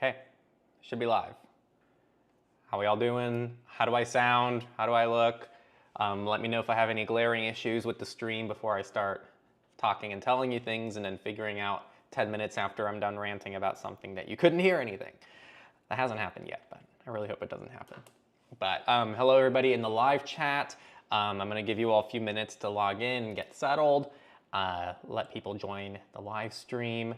Okay, should be live. How are y'all doing? How do I sound? How do I look? Let me know if I have any glaring issues with the stream before I start talking and telling you things and then figuring out 10 minutes after I'm done ranting about something that you couldn't hear anything. That hasn't happened yet, but I really hope it doesn't happen. But hello everybody in the live chat. I'm gonna give you all a few minutes to log in and get settled. Let people join the live stream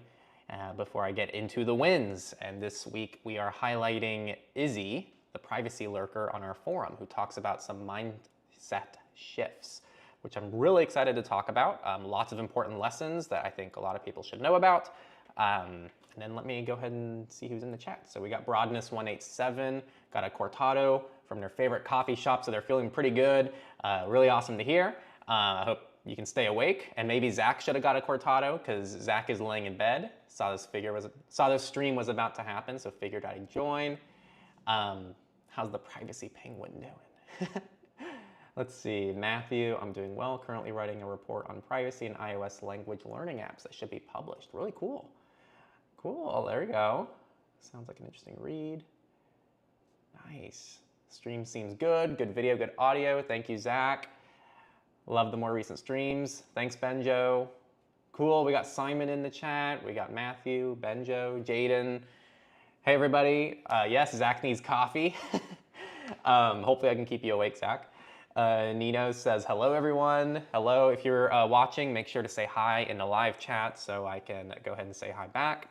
before I get into the wins. And this week we are highlighting Izzy, the privacy lurker on our forum, who talks about some mindset shifts, which I'm really excited to talk about. Lots of important lessons that I think a lot of people should know about. And then let me go ahead and see who's in the chat. So we got Broadness187, got a cortado from their favorite coffee shop, so they're feeling pretty good. Really awesome to hear. I hope you can stay awake. And maybe Zach should have got a cortado because Zach is laying in bed. Saw this stream was about to happen, so figured I'd join. How's the privacy penguin doing? Let's see, Matthew, I'm doing well. Currently writing a report on privacy and iOS language learning apps that should be published. Really cool. Cool, there you go. Sounds like an interesting read. Nice. Stream seems good. Good video, good audio. Thank you, Zach. Love the more recent streams. Thanks, Benjo. Cool, we got Simon in the chat. We got Matthew, Benjo, Jaden. Hey, everybody. Yes, Zach needs coffee. Hopefully I can keep you awake, Zach. Nino says, hello, everyone. Hello. If you're watching, make sure to say hi in the live chat so I can go ahead and say hi back.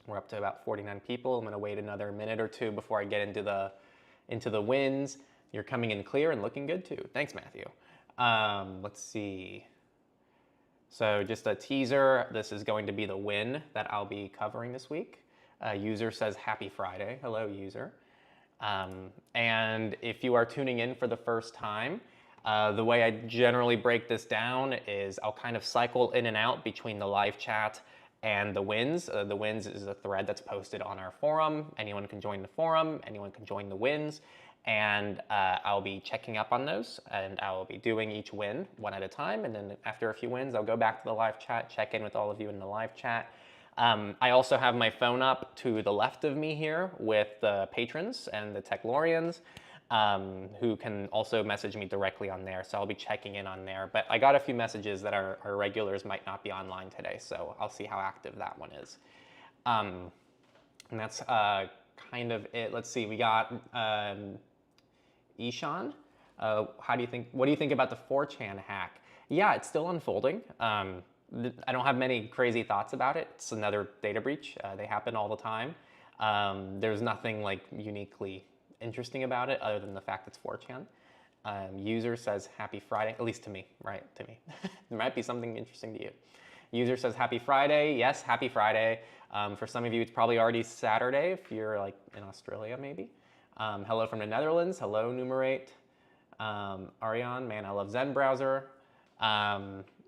We're up to about 49 people. I'm going to wait another minute or two before I get into the wins. You're coming in clear and looking good, too. Thanks, Matthew. Let's see. So just a teaser. This is going to be the win that I'll be covering this week. User says, happy Friday. Hello, user. And if you are tuning in for the first time, the way I generally break this down is I'll kind of cycle in and out between the live chat and the wins. The wins is a thread that's posted on our forum. Anyone can join the forum. Anyone can join the wins. And I'll be checking up on those, and I will be doing each win one at a time. And then after a few wins, I'll go back to the live chat, check in with all of you in the live chat. I also have my phone up to the left of me here with the patrons and the Techlorians who can also message me directly on there. So I'll be checking in on there. But I got a few messages that our regulars might not be online today, so I'll see how active that one is. And that's kind of it. Let's see, we got Ishan. What do you think about the 4chan hack? Yeah, it's still unfolding. I don't have many crazy thoughts about it. It's another data breach. They happen all the time. There's nothing like uniquely interesting about it other than the fact it's 4chan. User says happy Friday, at least to me, right? To me. There might be something interesting to you. User says happy Friday. Yes, happy Friday. For some of you, it's probably already Saturday if you're like in Australia maybe. Hello from the Netherlands. Hello, Numerate. Ariane, man, I love Zen browser.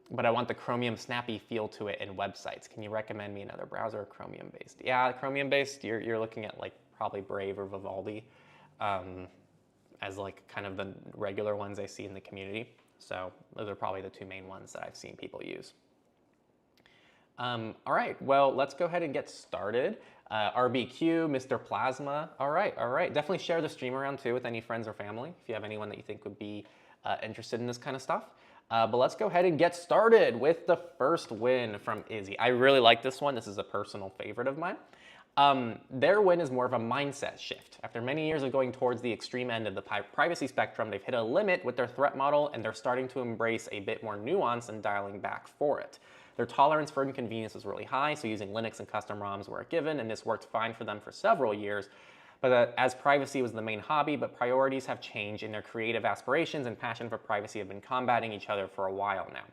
But I want the Chromium snappy feel to it in websites. Can you recommend me another browser, Chromium-based? Yeah, Chromium-based, you're looking at like probably Brave or Vivaldi as like kind of the regular ones I see in the community. So those are probably the two main ones that I've seen people use. All right, well, let's go ahead and get started. RBQ, Mr. Plasma. All right. Definitely share the stream around too with any friends or family if you have anyone that you think would be interested in this kind of stuff. But let's go ahead and get started with the first win from Izzy. I really like this one. This is a personal favorite of mine. Their win is more of a mindset shift. After many years of going towards the extreme end of the privacy spectrum, they've hit a limit with their threat model, and they're starting to embrace a bit more nuance and dialing back for it. Their tolerance for inconvenience was really high, so using Linux and custom ROMs were a given, and this worked fine for them for several years. But as privacy was the main hobby, but priorities have changed, and their creative aspirations and passion for privacy have been combating each other for a while now.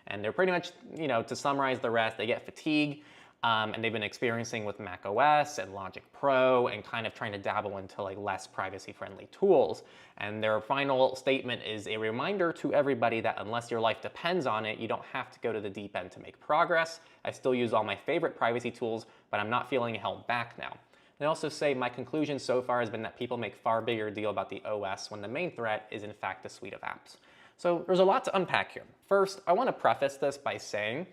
And they're pretty much, to summarize the rest, they get fatigue, and they've been experiencing with Mac OS and Logic Pro and kind of trying to dabble into like less privacy-friendly tools. And their final statement is a reminder to everybody that unless your life depends on it, you don't have to go to the deep end to make progress. I still use all my favorite privacy tools, but I'm not feeling held back now. They also say, my conclusion so far has been that people make far bigger deal about the OS when the main threat is in fact a suite of apps. So there's a lot to unpack here. First, I want to preface this by saying,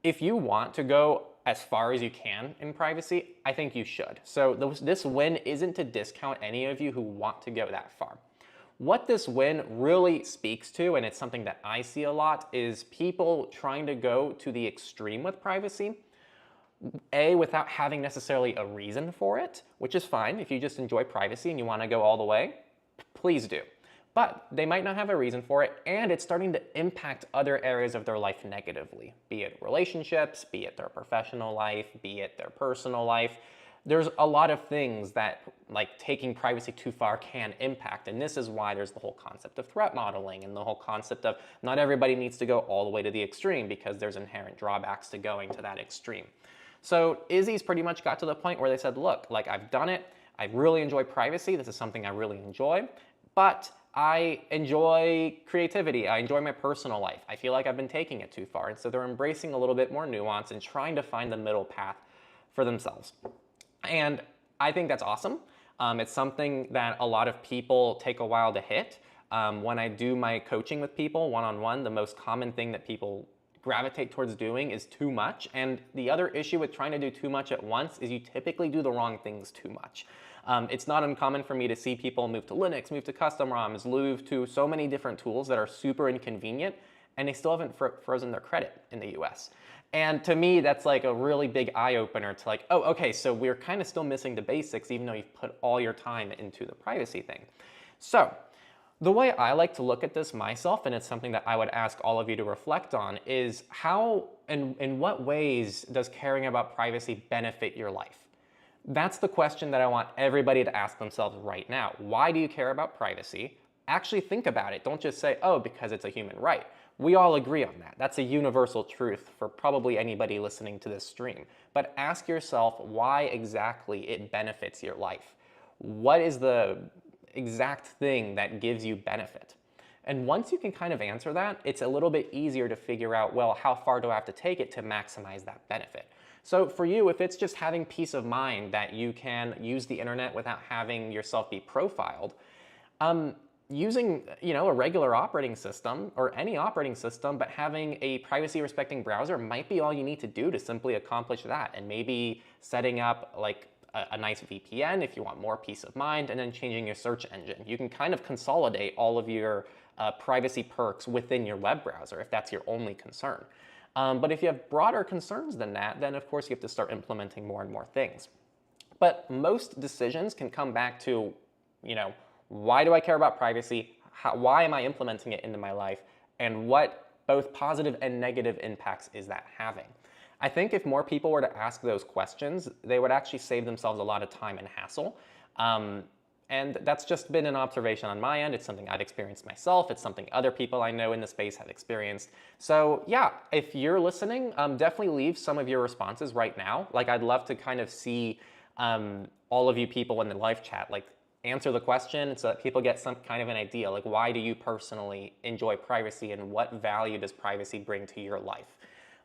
if you want to go as far as you can in privacy, I think you should. So this win isn't to discount any of you who want to go that far. What this win really speaks to, and it's something that I see a lot, is people trying to go to the extreme with privacy. Without having necessarily a reason for it, which is fine. If you just enjoy privacy and you want to go all the way, please do. But they might not have a reason for it, and it's starting to impact other areas of their life negatively, be it relationships, be it their professional life, be it their personal life. There's a lot of things that, like, taking privacy too far can impact, and this is why there's the whole concept of threat modeling and the whole concept of not everybody needs to go all the way to the extreme, because there's inherent drawbacks to going to that extreme. So Izzy's pretty much got to the point where they said, look, like, I've done it. I really enjoy privacy. This is something I really enjoy, but I enjoy creativity. I enjoy my personal life. I feel like I've been taking it too far. And so they're embracing a little bit more nuance and trying to find the middle path for themselves. And I think that's awesome. It's something that a lot of people take a while to hit. When I do my coaching with people one-on-one, the most common thing that people gravitate towards doing is too much. And the other issue with trying to do too much at once is you typically do the wrong things too much. It's not uncommon for me to see people move to Linux, move to custom ROMs, move to so many different tools that are super inconvenient, and they still haven't frozen their credit in the US. And to me, that's like a really big eye-opener to, like, oh, okay, so we're kind of still missing the basics even though you've put all your time into the privacy thing. So the way I like to look at this myself, and it's something that I would ask all of you to reflect on, is how and in what ways does caring about privacy benefit your life? That's the question that I want everybody to ask themselves right now. Why do you care about privacy? Actually think about it. Don't just say, oh, because it's a human right. We all agree on that. That's a universal truth for probably anybody listening to this stream. But ask yourself why exactly it benefits your life. What is the exact thing that gives you benefit? And once you can kind of answer that, it's a little bit easier to figure out, well, how far do I have to take it to maximize that benefit? So for you, if it's just having peace of mind that you can use the internet without having yourself be profiled, using, a regular operating system or any operating system, but having a privacy respecting browser might be all you need to do to simply accomplish that. And maybe setting up like a nice VPN if you want more peace of mind, and then changing your search engine. You can kind of consolidate all of your privacy perks within your web browser if that's your only concern. But if you have broader concerns than that, then of course you have to start implementing more and more things. But most decisions can come back to, why do I care about privacy? Why am I implementing it into my life? And what both positive and negative impacts is that having? I think if more people were to ask those questions, they would actually save themselves a lot of time and hassle. And that's just been an observation on my end. It's something I've experienced myself. It's something other people I know in the space have experienced. So yeah, if you're listening, definitely leave some of your responses right now. Like, I'd love to kind of see all of you people in the live chat, like, answer the question so that people get some kind of an idea. Like, why do you personally enjoy privacy, and what value does privacy bring to your life?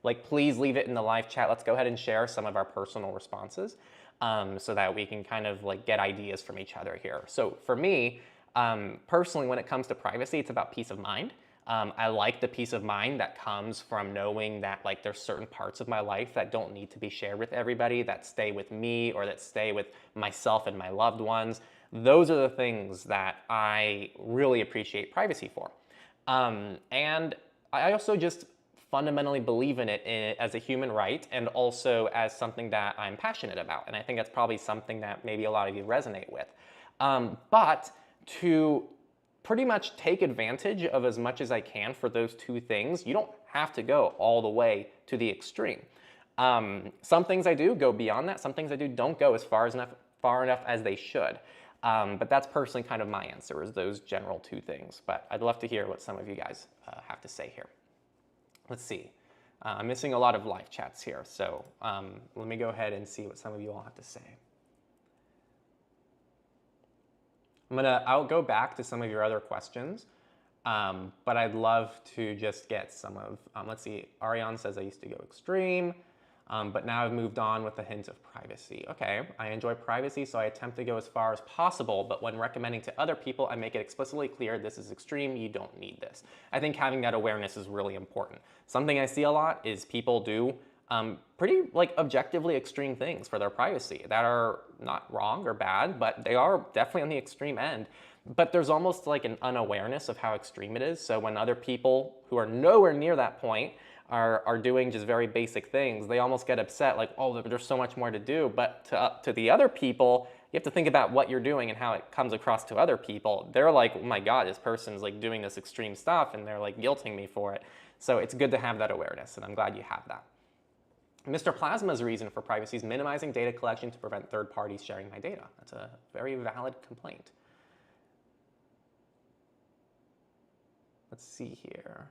Like, please leave it in the live chat. Let's go ahead and share some of our personal responses. So that we can kind of like get ideas from each other here. So for me, personally, when it comes to privacy, it's about peace of mind. I like the peace of mind that comes from knowing that, like, there's certain parts of my life that don't need to be shared with everybody, that stay with me or that stay with myself and my loved ones. Those are the things that I really appreciate privacy for. And I also just fundamentally believe in it as a human right, and also as something that I'm passionate about. And I think that's probably something that maybe a lot of you resonate with. But to pretty much take advantage of as much as I can for those two things, you don't have to go all the way to the extreme. Some things I do go beyond that. Some things I do don't go as far enough as they should. But that's personally kind of my answer, is those general two things. But I'd love to hear what some of you guys have to say here. Let's see. I'm missing a lot of live chats here, so let me go ahead and see what some of you all have to say. I'll go back to some of your other questions, but I'd love to just get some of, let's see, Ariane says, I used to go extreme, but now I've moved on with a hint of privacy. Okay, I enjoy privacy, so I attempt to go as far as possible, but when recommending to other people, I make it explicitly clear this is extreme, you don't need this. I think having that awareness is really important. Something I see a lot is people do pretty like objectively extreme things for their privacy that are not wrong or bad, but they are definitely on the extreme end. But there's almost like an unawareness of how extreme it is. So when other people who are nowhere near that point are doing just very basic things, they almost get upset like, oh, there's so much more to do. But to the other people, you have to think about what you're doing and how it comes across to other people. They're like, oh my God, this person's like doing this extreme stuff and they're like guilting me for it. So it's good to have that awareness, and I'm glad you have that. Mr. Plasma's reason for privacy is minimizing data collection to prevent third parties sharing my data. That's a very valid complaint. Let's see here.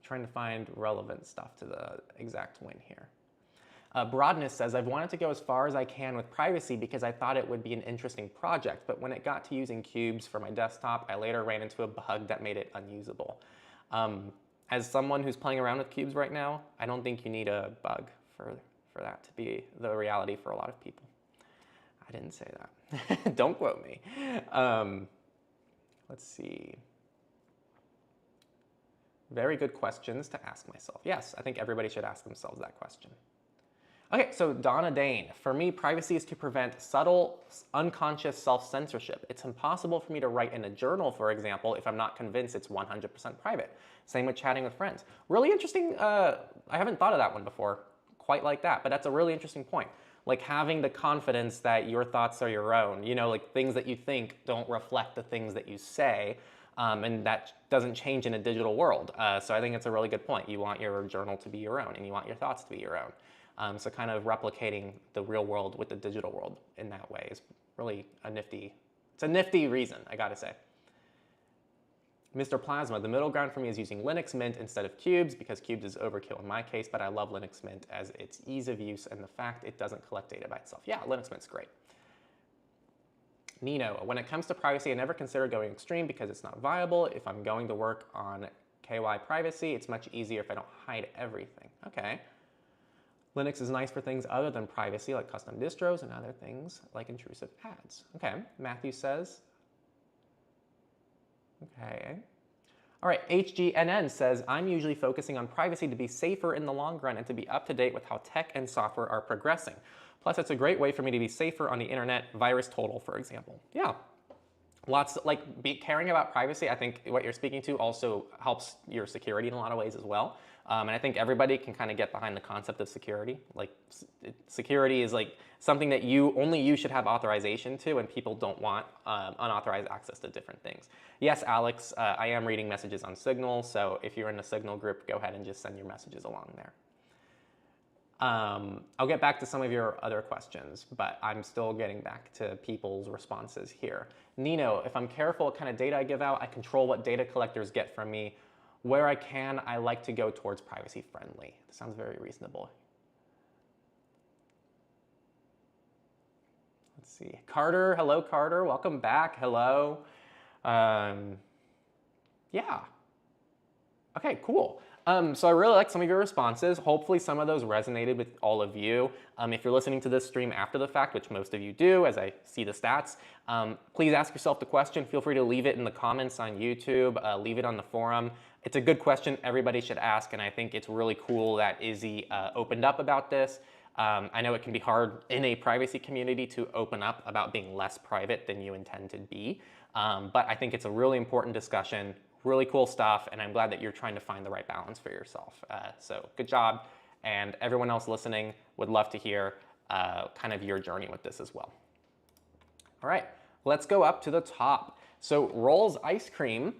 Trying to find relevant stuff to the exact win here. Broadness says, I've wanted to go as far as I can with privacy because I thought it would be an interesting project, but when it got to using cubes for my desktop, I later ran into a bug that made it unusable. As someone who's playing around with cubes right now, I don't think you need a bug for that to be the reality for a lot of people. I didn't say that. Don't quote me. Let's see. Very good questions to ask myself. Yes, I think everybody should ask themselves that question. Okay, so Donna Dane. For me, privacy is to prevent subtle, unconscious self-censorship. It's impossible for me to write in a journal, for example, if I'm not convinced it's 100% private. Same with chatting with friends. Really interesting, I haven't thought of that one before, quite like that, but that's a really interesting point. Like having the confidence that your thoughts are your own, you know, like things that you think don't reflect the things that you say, and that doesn't change in a digital world. So I think it's a really good point. You want your journal to be your own, and you want your thoughts to be your own. So kind of replicating the real world with the digital world in that way is really it's a nifty reason, I gotta say. Mr. Plasma, the middle ground for me is using Linux Mint instead of cubes because cubes is overkill in my case, but I love Linux Mint as its ease of use and the fact it doesn't collect data by itself. Yeah, Linux Mint's great. Nino, when it comes to privacy, I never consider going extreme because it's not viable. If I'm going to work on KY privacy, it's much easier if I don't hide everything. Okay. Linux is nice for things other than privacy, like custom distros and other things like intrusive ads. Okay, Matthew says. Okay. All right, HGNN says, I'm usually focusing on privacy to be safer in the long run and to be up to date with how tech and software are progressing. Plus, it's a great way for me to be safer on the internet, virus total, for example. Yeah. Caring about privacy, I think what you're speaking to also helps your security in a lot of ways as well. And I think everybody can kind of get behind the concept of security. Like security is like something that only you should have authorization to, and people don't want unauthorized access to different things. Yes, Alex, I am reading messages on Signal, so if you're in a Signal group, go ahead and just send your messages along there. I'll get back to some of your other questions, but I'm still getting back to people's responses here. Nino, if I'm careful what kind of data I give out, I control what data collectors get from me. Where I can, I like to go towards privacy friendly. That sounds very reasonable. Let's see. Carter, hello Carter, welcome back, hello. Yeah. Okay, cool. So I really like some of your responses. Hopefully some of those resonated with all of you. If you're listening to this stream after the fact, which most of you do, as I see the stats, please ask yourself the question. Feel free to leave it in the comments on YouTube, leave it on the forum. It's a good question everybody should ask, and I think it's really cool that Izzy opened up about this. I know it can be hard in a privacy community to open up about being less private than you intend to be, but I think it's a really important discussion. Really cool stuff, and I'm glad that you're trying to find the right balance for yourself. So good job, and everyone else listening would love to hear kind of your journey with this as well. All right, let's go up to the top. So Rolls Ice Cream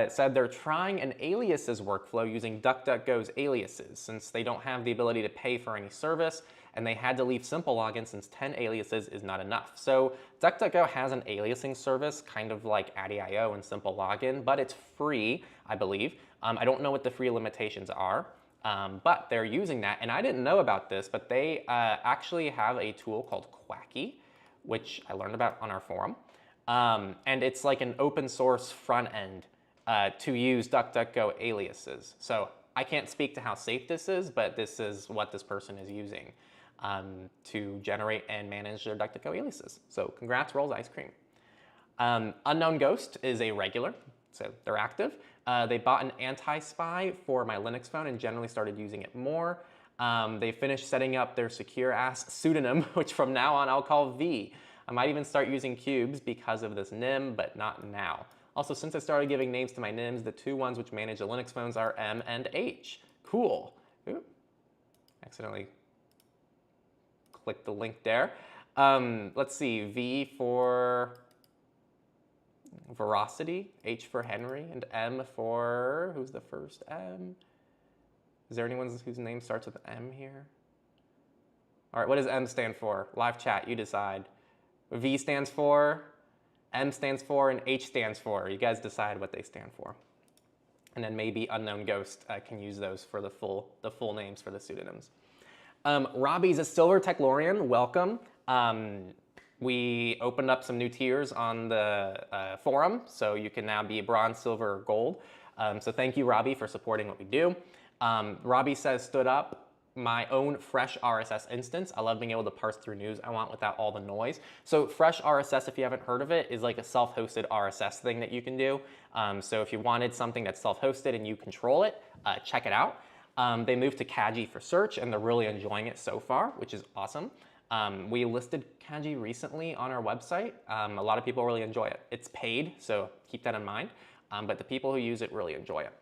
said they're trying an aliases workflow using DuckDuckGo's aliases since they don't have the ability to pay for any service, and they had to leave simple login since 10 aliases is not enough. So DuckDuckGo has an aliasing service, kind of like ADIO and simple login, but it's free, I believe. I don't know what the free limitations are, but they're using that. And I didn't know about this, but they actually have a tool called Quacky, which I learned about on our forum. And it's like an open source front end to use DuckDuckGo aliases. So I can't speak to how safe this is, but this is what this person is using to generate and manage their DuckDuckGo aliases. So congrats, Rolls Ice Cream. Unknown Ghost is a regular, so they're active. They bought an anti-spy for my Linux phone and generally started using it more. They finished setting up their secure-ass pseudonym, which from now on I'll call V. I might even start using cubes because of this nym, but not now. Also, since I started giving names to my nyms, the two ones which manage the Linux phones are M and H. Cool. Ooh, accidentally clicked the link there. Let's see, V for Veracity, H for Henry, and M for, who's the first M? Is there anyone whose name starts with M here? All right, what does M stand for? Live chat, you decide. V stands for, M stands for, and H stands for. You guys decide what they stand for. And then maybe Unknown Ghost can use those for the full names for the pseudonyms. Robbie's a Silver Techlorian, welcome. We opened up some new tiers on the forum, so you can now be Bronze, Silver, or Gold. So thank you, Robbie, for supporting what we do. Robbie says, stood up my own fresh RSS instance. I love being able to parse through news I want without all the noise. So fresh RSS, if you haven't heard of it, is like a self-hosted RSS thing that you can do. So if you wanted something that's self-hosted and you control it, check it out. They moved to Kaji for search, and they're really enjoying it so far, which is awesome. We listed Kaji recently on our website. A lot of people really enjoy it. It's paid, so keep that in mind, but the people who use it really enjoy it.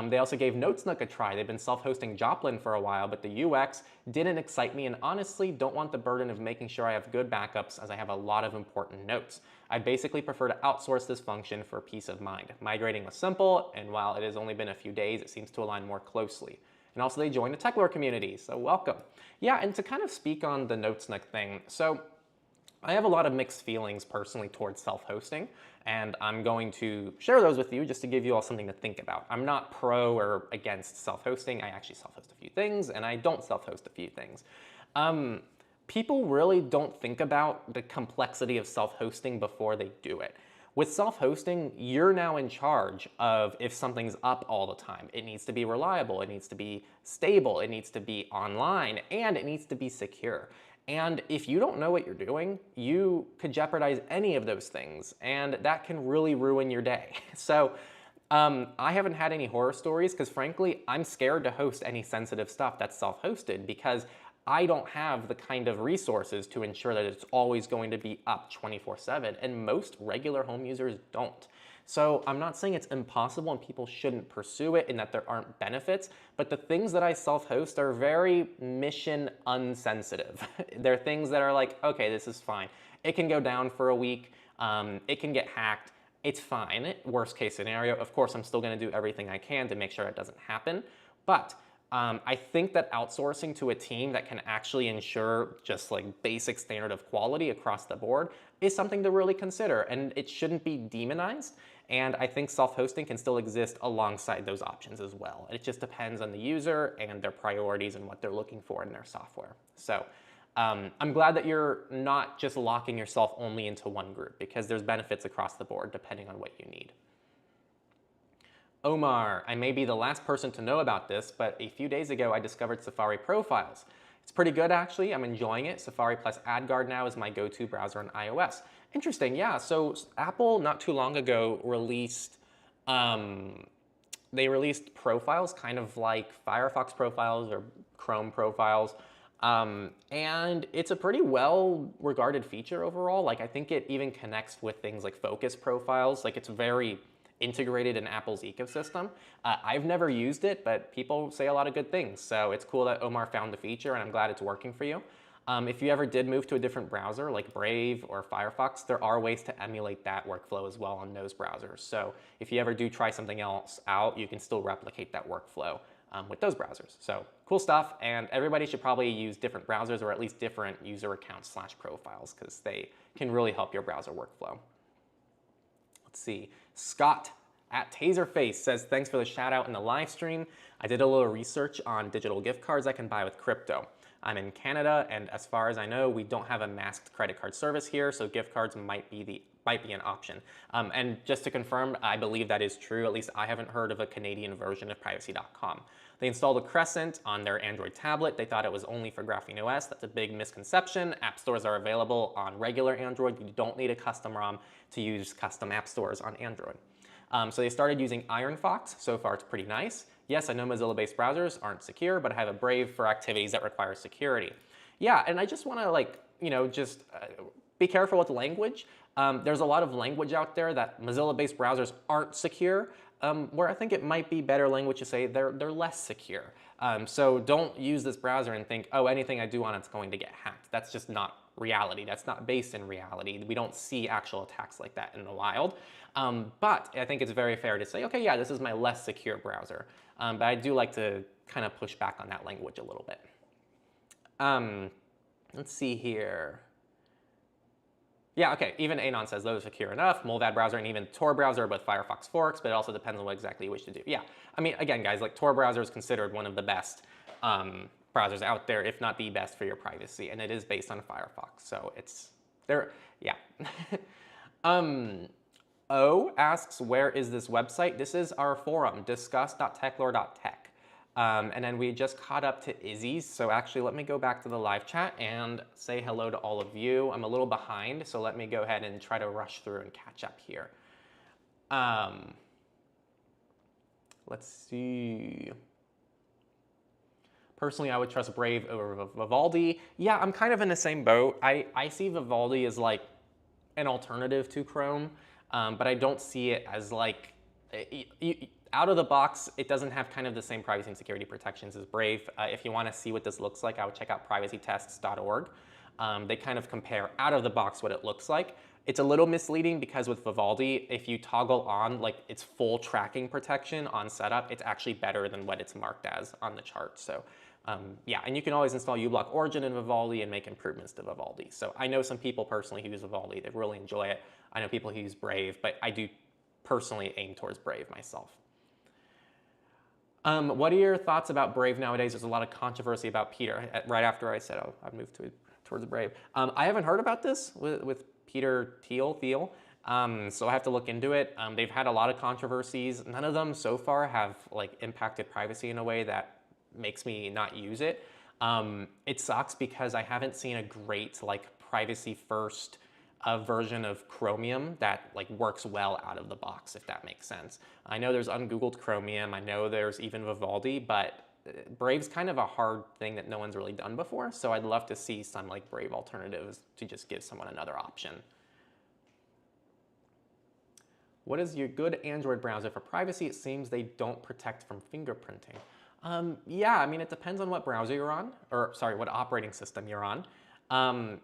They also gave NoteSnook a try. They've been self-hosting Joplin for a while, but the UX didn't excite me and honestly don't want the burden of making sure I have good backups as I have a lot of important notes. I'd basically prefer to outsource this function for peace of mind. Migrating was simple, and while it has only been a few days, it seems to align more closely. And also they joined the Techlore community, so welcome. Yeah, and to kind of speak on the NoteSnook thing, so I have a lot of mixed feelings personally towards self-hosting, and I'm going to share those with you just to give you all something to think about. I'm not pro or against self-hosting. I actually self-host a few things, and I don't self-host a few things. People really don't think about the complexity of self-hosting before they do it. With self-hosting, you're now in charge of if something's up all the time. It needs to be reliable, it needs to be stable, it needs to be online, and it needs to be secure. And if you don't know what you're doing, you could jeopardize any of those things, and that can really ruin your day. So I haven't had any horror stories because frankly, I'm scared to host any sensitive stuff that's self-hosted because I don't have the kind of resources to ensure that it's always going to be up 24/7, and most regular home users don't. So I'm not saying it's impossible and people shouldn't pursue it and that there aren't benefits, but the things that I self-host are very mission unsensitive. They're things that are like, okay, this is fine. It can go down for a week. It can get hacked. It's fine. Worst case scenario, of course, I'm still gonna do everything I can to make sure it doesn't happen. But I think that outsourcing to a team that can actually ensure just like basic standard of quality across the board is something to really consider, and it shouldn't be demonized. And I think self-hosting can still exist alongside those options as well. It just depends on the user and their priorities and what they're looking for in their software. So I'm glad that you're not just locking yourself only into one group because there's benefits across the board depending on what you need. Omar, I may be the last person to know about this, but a few days ago I discovered Safari Profiles. It's pretty good actually, I'm enjoying it. Safari plus AdGuard now is my go-to browser on iOS. Interesting, yeah, so Apple not too long ago released, they released profiles kind of like Firefox profiles or Chrome profiles. And it's a pretty well-regarded feature overall. Like I think it even connects with things like focus profiles. Like it's very integrated in Apple's ecosystem. I've never used it, but people say a lot of good things. So it's cool that Omar found the feature and I'm glad it's working for you. If you ever did move to a different browser like Brave or Firefox, there are ways to emulate that workflow as well on those browsers. So if you ever do try something else out, you can still replicate that workflow with those browsers. So cool stuff, and everybody should probably use different browsers or at least different user accounts / profiles because they can really help your browser workflow. Let's see, Scott at Taserface says, thanks for the shout out in the live stream. I did a little research on digital gift cards I can buy with crypto. I'm in Canada, and as far as I know, we don't have a masked credit card service here, so gift cards might be an option. And just to confirm, I believe that is true. At least I haven't heard of a Canadian version of privacy.com. They installed a Crescent on their Android tablet. They thought it was only for Graphene OS. That's a big misconception. App stores are available on regular Android. You don't need a custom ROM to use custom app stores on Android. So they started using IronFox. So far, it's pretty nice. Yes, I know Mozilla-based browsers aren't secure, but I have a Brave for activities that require security. Yeah, and I just want to be careful with language. There's a lot of language out there that Mozilla-based browsers aren't secure, where I think it might be better language to say they're less secure. So don't use this browser and think, oh, anything I do on it's going to get hacked. That's just not reality. That's not based in reality. We don't see actual attacks like that in the wild. But I think it's very fair to say, okay, yeah, this is my less secure browser. But I do like to kind of push back on that language a little bit. Let's see here. Yeah, okay, even Anon says those are secure enough. Molvad browser and even Tor browser, but Firefox forks, but it also depends on what exactly you wish to do. Yeah, I mean, again, guys, like Tor browser is considered one of the best browsers out there, if not the best for your privacy, and it is based on Firefox, so it's there, yeah. O asks, where is this website? This is our forum, discuss.techlore.tech. And then we just caught up to Izzy's. So actually, let me go back to the live chat and say hello to all of you. I'm a little behind, so let me go ahead and try to rush through and catch up here. Let's see. Personally, I would trust Brave over Vivaldi. Yeah, I'm kind of in the same boat. I see Vivaldi as like an alternative to Chrome, but I don't see it as like, out of the box, it doesn't have kind of the same privacy and security protections as Brave. If you want to see what this looks like, I would check out privacytests.org. They kind of compare out of the box what it looks like. It's a little misleading because with Vivaldi, if you toggle on like its full tracking protection on setup, it's actually better than what it's marked as on the chart. So yeah, and you can always install uBlock Origin in Vivaldi and make improvements to Vivaldi. So I know some people personally who use Vivaldi, they really enjoy it. I know people who use Brave, but I do personally aim towards Brave myself. What are your thoughts about Brave nowadays? There's a lot of controversy about Peter. Right after I said, oh, I've moved towards Brave. I haven't heard about this with Peter Thiel. So I have to look into it. They've had a lot of controversies. None of them so far have like impacted privacy in a way that makes me not use it. It sucks because I haven't seen a great like privacy first version of Chromium that like works well out of the box, if that makes sense. I know there's ungoogled Chromium. I know there's even Vivaldi, but Brave's kind of a hard thing that no one's really done before. So I'd love to see some like Brave alternatives to just give someone another option. What is your good Android browser for privacy? It seems they don't protect from fingerprinting. Yeah, I mean, it depends on what browser you're on, or sorry, what operating system you're on.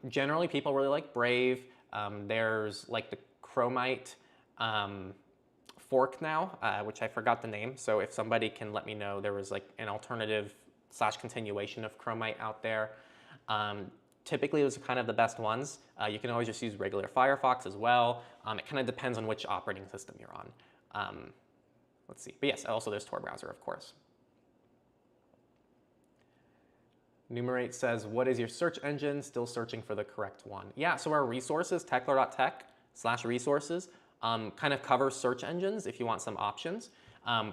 Generally, people really like Brave. There's like the Chromite fork now, which I forgot the name. So if somebody can let me know, there was like an alternative / continuation of Chromite out there. Typically, those are kind of the best ones. You can always just use regular Firefox as well. It kind of depends on which operating system you're on. Let's see. But yes, also there's Tor browser, of course. Numerate says, what is your search engine? Still searching for the correct one. Yeah, so our resources, techlore.tech/resources, kind of covers search engines if you want some options.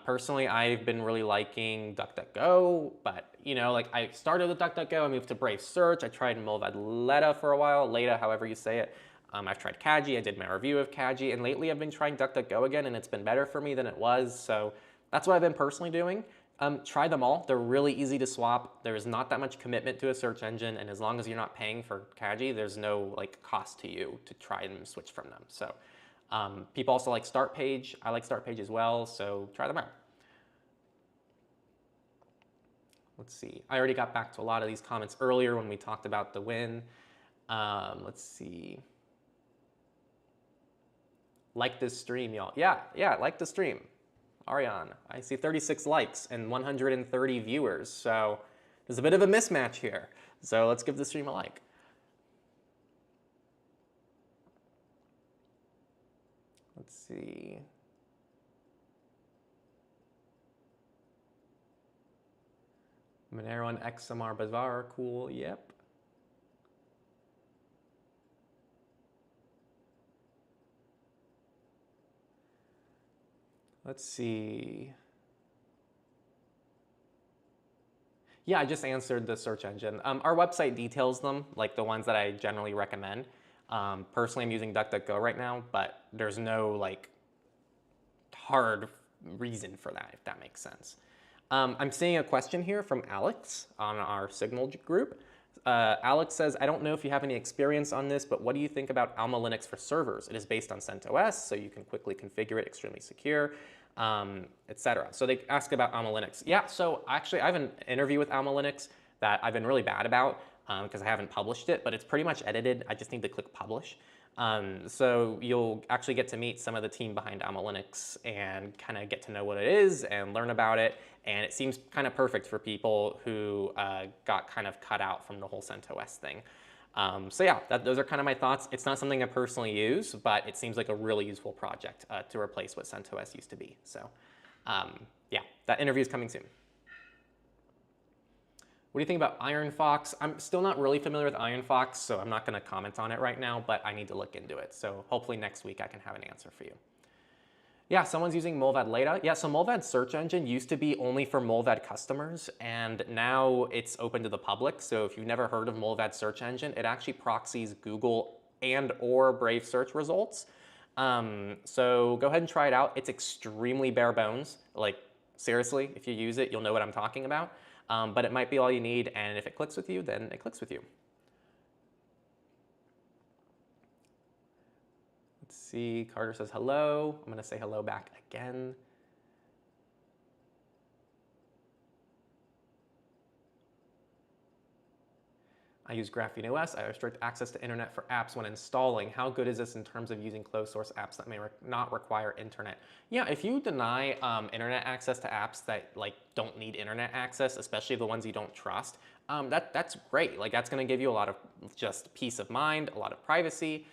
Personally, I've been really liking DuckDuckGo, but you know, like I started with DuckDuckGo, I moved to Brave Search, I tried Molvad for a while, Leda, however you say it. I've tried Kaji, I did my review of Kaji, and lately I've been trying DuckDuckGo again, and it's been better for me than it was, so that's what I've been personally doing. Try them all. They're really easy to swap. There is not that much commitment to a search engine, and as long as you're not paying for Kaji, there's no like cost to you to try and switch from them. So people also like StartPage. I like StartPage as well, so try them out. Let's see. I already got back to a lot of these comments earlier when we talked about the win. Let's see. Like this stream, y'all. Yeah, like the stream. Ariane, I see 36 likes and 130 viewers, so there's a bit of a mismatch here. So let's give the stream a like. Let's see. Monero and XMR Bazaar, cool, yep. Let's see. Yeah, I just answered the search engine. Our website details them, like the ones that I generally recommend. Personally, I'm using DuckDuckGo right now, but there's no like hard reason for that, if that makes sense. I'm seeing a question here from Alex on our Signal group. Alex says, I don't know if you have any experience on this, but what do you think about Alma Linux for servers? It is based on CentOS, so you can quickly configure it, extremely secure, etc. So they ask about Alma Linux. Yeah, so actually I have an interview with Alma Linux that I've been really bad about because I haven't published it, but it's pretty much edited. I just need to click publish. So you'll actually get to meet some of the team behind Alma Linux and kind of get to know what it is and learn about it. And it seems kind of perfect for people who got kind of cut out from the whole CentOS thing. So yeah, those are kind of my thoughts. It's not something I personally use, but it seems like a really useful project to replace what CentOS used to be. So yeah, that interview is coming soon. What do you think about IronFox? I'm still not really familiar with IronFox, so I'm not going to comment on it right now, but I need to look into it. So hopefully next week I can have an answer for you. Yeah, someone's using Molvad Leda. Yeah, so Molvad search engine used to be only for Molvad customers, and now it's open to the public. So if you've never heard of Molvad search engine, it actually proxies Google and or Brave search results. So go ahead and try it out. It's extremely bare bones. Like seriously, if you use it, you'll know what I'm talking about. But it might be all you need, and if it clicks with you, then it clicks with you. Let's see, Carter says hello. I'm going to say hello back again. I use Graphene OS. I restrict access to internet for apps when installing. How good is this in terms of using closed source apps that may not require internet? Yeah, if you deny internet access to apps that don't need internet access, especially the ones you don't trust, that's great. Like that's going to give you a lot of just peace of mind, a lot of privacy.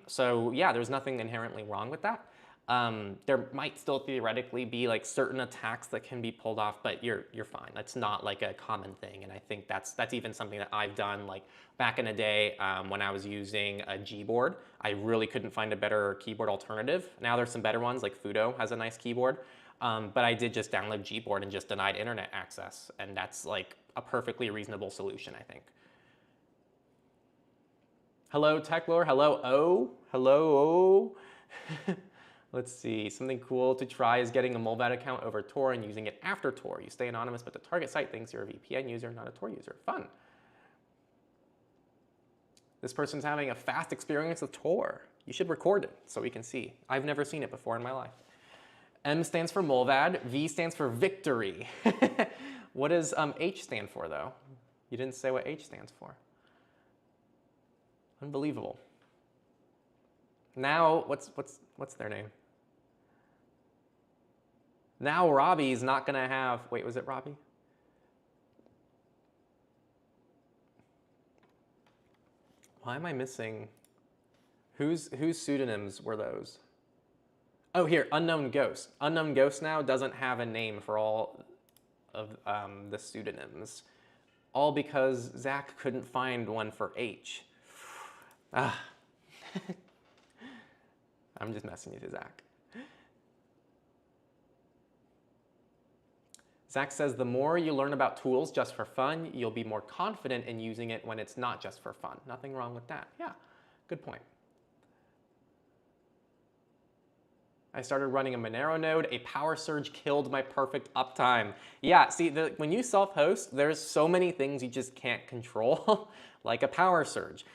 So yeah, there's nothing inherently wrong with that. There might still theoretically be certain attacks that can be pulled off, but you're fine. That's not a common thing, and I think that's even something that I've done back in the day when I was using a Gboard. I really couldn't find a better keyboard alternative. Now there's some better ones, like Fudo has a nice keyboard, but I did just download Gboard and just denied internet access, and that's a perfectly reasonable solution, I think. Hello, Techlore. Hello, O. Hello, O. Let's see, something cool to try is getting a Molvad account over Tor and using it after Tor. You stay anonymous, but the target site thinks you're a VPN user, not a Tor user. Fun. This person's having a fast experience with Tor. You should record it so we can see. I've never seen it before in my life. M stands for Molvad. V stands for victory. What does H stand for, though? You didn't say what H stands for. Unbelievable. Now, what's their name? Now Robbie's not gonna have, wait, was it Robbie? Why am I missing? Whose pseudonyms were those? Oh, here, Unknown Ghost. Unknown Ghost now doesn't have a name for all of the pseudonyms. All because Zach couldn't find one for H. Ah. I'm just messing with you, Zach. Zach says, the more you learn about tools just for fun, you'll be more confident in using it when it's not just for fun. Nothing wrong with that. Yeah, good point. I started running a Monero node. A power surge killed my perfect uptime. Yeah, see, when you self-host, there's so many things you just can't control, like a power surge.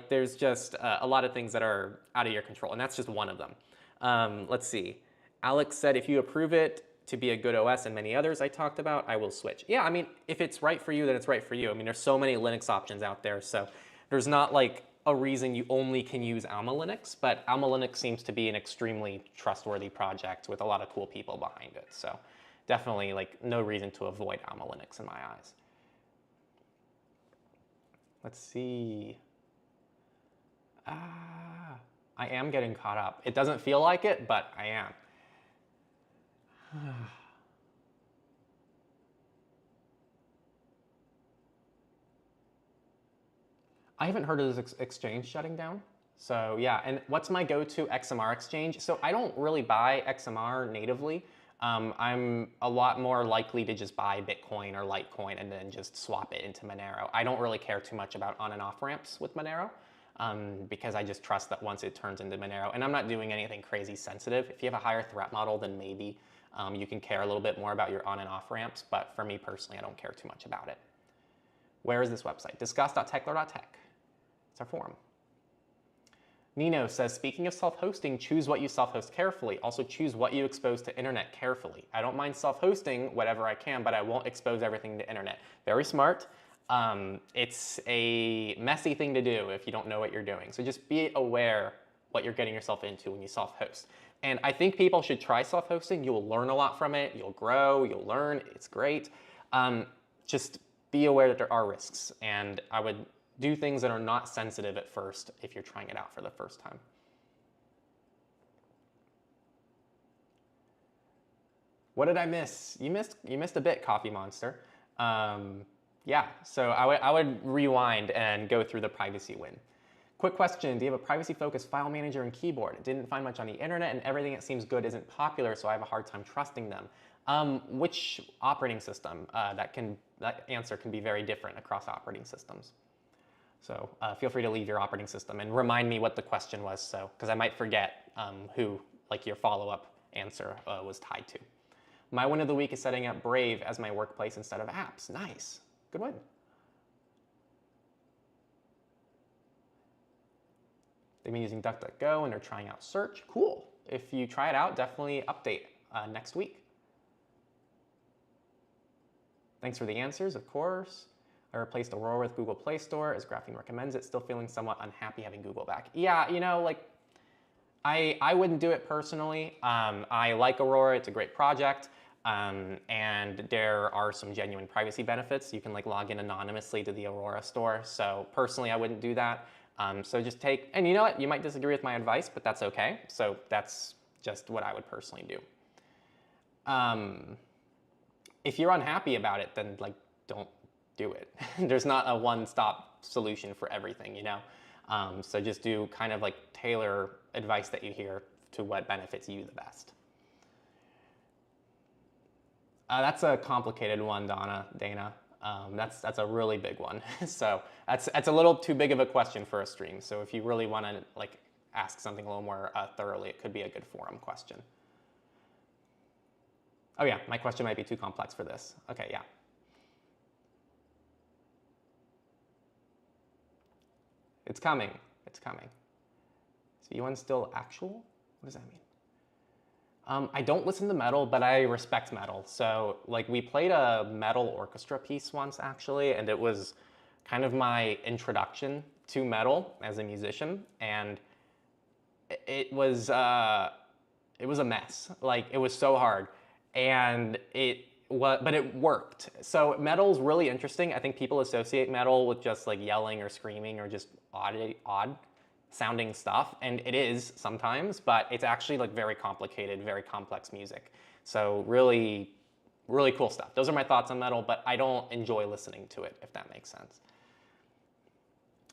There's just a lot of things that are out of your control, and that's just one of them. Let's see. Alex said, if you approve it to be a good OS and many others I talked about, I will switch. Yeah, I mean, if it's right for you, then it's right for you. I mean, there's so many Linux options out there, so there's not a reason you only can use Alma Linux, but Alma Linux seems to be an extremely trustworthy project with a lot of cool people behind it. So definitely no reason to avoid Alma Linux in my eyes. Let's see. I am getting caught up. It doesn't feel like it, but I am. I haven't heard of this exchange shutting down. So yeah, and what's my go-to XMR exchange? So I don't really buy XMR natively. I'm a lot more likely to just buy Bitcoin or Litecoin and then just swap it into Monero. I don't really care too much about on and off ramps with Monero. because I just trust that once it turns into Monero, and I'm not doing anything crazy sensitive. If you have a higher threat model, then maybe you can care a little bit more about your on and off ramps, but for me personally, I don't care too much about it. Where is this website? Discuss.techlore.tech. It's our forum. Nino says, speaking of self-hosting, choose what you self-host carefully. Also choose what you expose to internet carefully. I don't mind self-hosting whatever I can, but I won't expose everything to internet. Very smart. It's a messy thing to do if you don't know what you're doing. So just be aware what you're getting yourself into when you self-host. And I think people should try self-hosting. You will learn a lot from it. You'll grow, you'll learn. It's great. Just be aware that there are risks. And I would do things that are not sensitive at first if you're trying it out for the first time. What did I miss? You missed a bit, Coffee Monster. Yeah, so I would rewind and go through the privacy win. Quick question, do you have a privacy-focused file manager and keyboard? Didn't find much on the internet and everything that seems good isn't popular, so I have a hard time trusting them. Which operating system? That answer can be very different across operating systems. So feel free to leave your operating system and remind me what the question was, so because I might forget who your follow-up answer was tied to. My win of the week is setting up Brave as my workplace instead of apps. Nice, good win. They've been using DuckDuckGo and they're trying out search. Cool. If you try it out, definitely update next week. Thanks for the answers, of course. I replaced Aurora with Google Play Store as Graphene recommends it. Still feeling somewhat unhappy having Google back. Yeah, you know, I wouldn't do it personally. I like Aurora, it's a great project. And there are some genuine privacy benefits. You can log in anonymously to the Aurora store. So personally, I wouldn't do that. So just and you know what? You might disagree with my advice, but that's okay. So that's just what I would personally do. If you're unhappy about it, then don't do it. There's not a one-stop solution for everything, you know? So just do kind of tailor advice that you hear to what benefits you the best. That's a complicated one, Dana. That's a really big one. So that's a little too big of a question for a stream. So if you really want to ask something a little more thoroughly, it could be a good forum question. Oh yeah, my question might be too complex for this. Okay, yeah. It's coming. It's coming. Is V1 still actual? What does that mean? I don't listen to metal, but I respect metal. So we played a metal orchestra piece once actually, and it was kind of my introduction to metal as a musician. And it was a mess. It was so hard, and but it worked. So metal's really interesting. I think people associate metal with just yelling or screaming or just odd sounding stuff, and it is sometimes, but it's actually very complicated, very complex music. So really, really cool stuff. Those are my thoughts on metal, but I don't enjoy listening to it, if that makes sense.